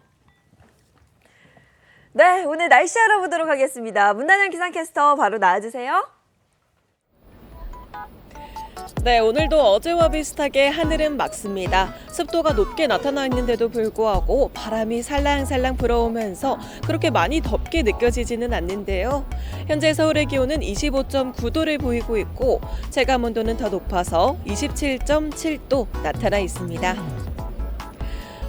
네, 오늘 날씨 알아보도록 하겠습니다. 문단영 기상캐스터 바로 나와주세요. 네, 오늘도 어제와 비슷하게 하늘은 맑습니다. 습도가 높게 나타나 있는데도 불구하고 바람이 살랑살랑 불어오면서 그렇게 많이 덥게 느껴지지는 않는데요. 현재 서울의 기온은 25.9도를 보이고 있고 체감 온도는 더 높아서 27.7도 나타나 있습니다.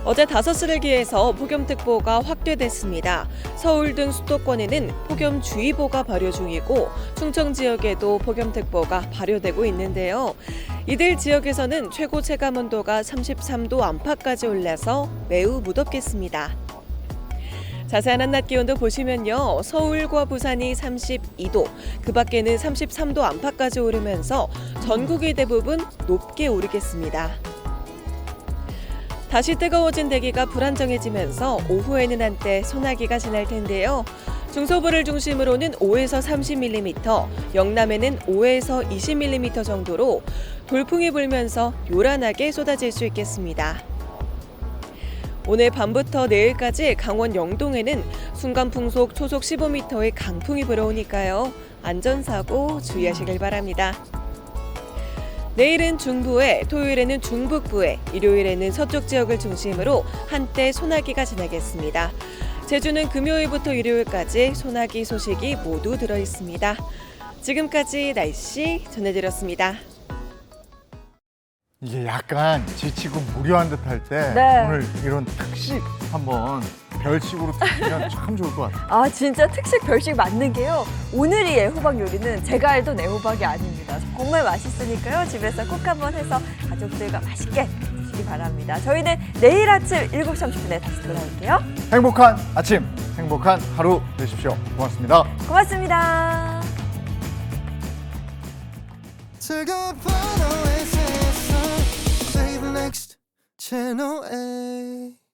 어제 5시를 기해서 폭염특보가 확대됐습니다. 서울 등 수도권에는 폭염주의보가 발효 중이고 충청 지역에도 폭염특보가 발효되고 있는데요. 이들 지역에서는 최고 체감온도가 33도 안팎까지 올라서 매우 무덥겠습니다. 자세한 한낮 기온도 보시면요. 서울과 부산이 32도, 그 밖에는 33도 안팎까지 오르면서 전국이 대부분 높게 오르겠습니다. 다시 뜨거워진 대기가 불안정해지면서 오후에는 한때 소나기가 지날 텐데요. 중서부를 중심으로는 5에서 30mm, 영남에는 5에서 20mm 정도로 돌풍이 불면서 요란하게 쏟아질 수 있겠습니다. 오늘 밤부터 내일까지 강원 영동에는 순간풍속 초속 15m의 강풍이 불어오니까요. 안전사고 주의하시길 바랍니다. 내일은 중부에, 토요일에는 중북부에, 일요일에는 서쪽 지역을 중심으로 한때 소나기가 지나겠습니다. 제주는 금요일부터 일요일까지 소나기 소식이 모두 들어 있습니다. 지금까지 날씨 전해드렸습니다. 이게 약간 지치고 무료한 듯 할 때 네. 오늘 이런 특식 한번 별식으로 드시면 참 좋을 것 같아요. 아 진짜 특식 별식 맞는 게요. 오늘 이 애호박 요리는 제가 알던 애호박이 아닙니다. 정말 맛있으니까요. 집에서 꼭 한번 해서 가족들과 맛있게 드시기 바랍니다. 저희는 내일 아침 7시 30분에 다시 돌아올게요. 행복한 아침, 행복한 하루 되십시오. 고맙습니다. 고맙습니다. Save next channel A.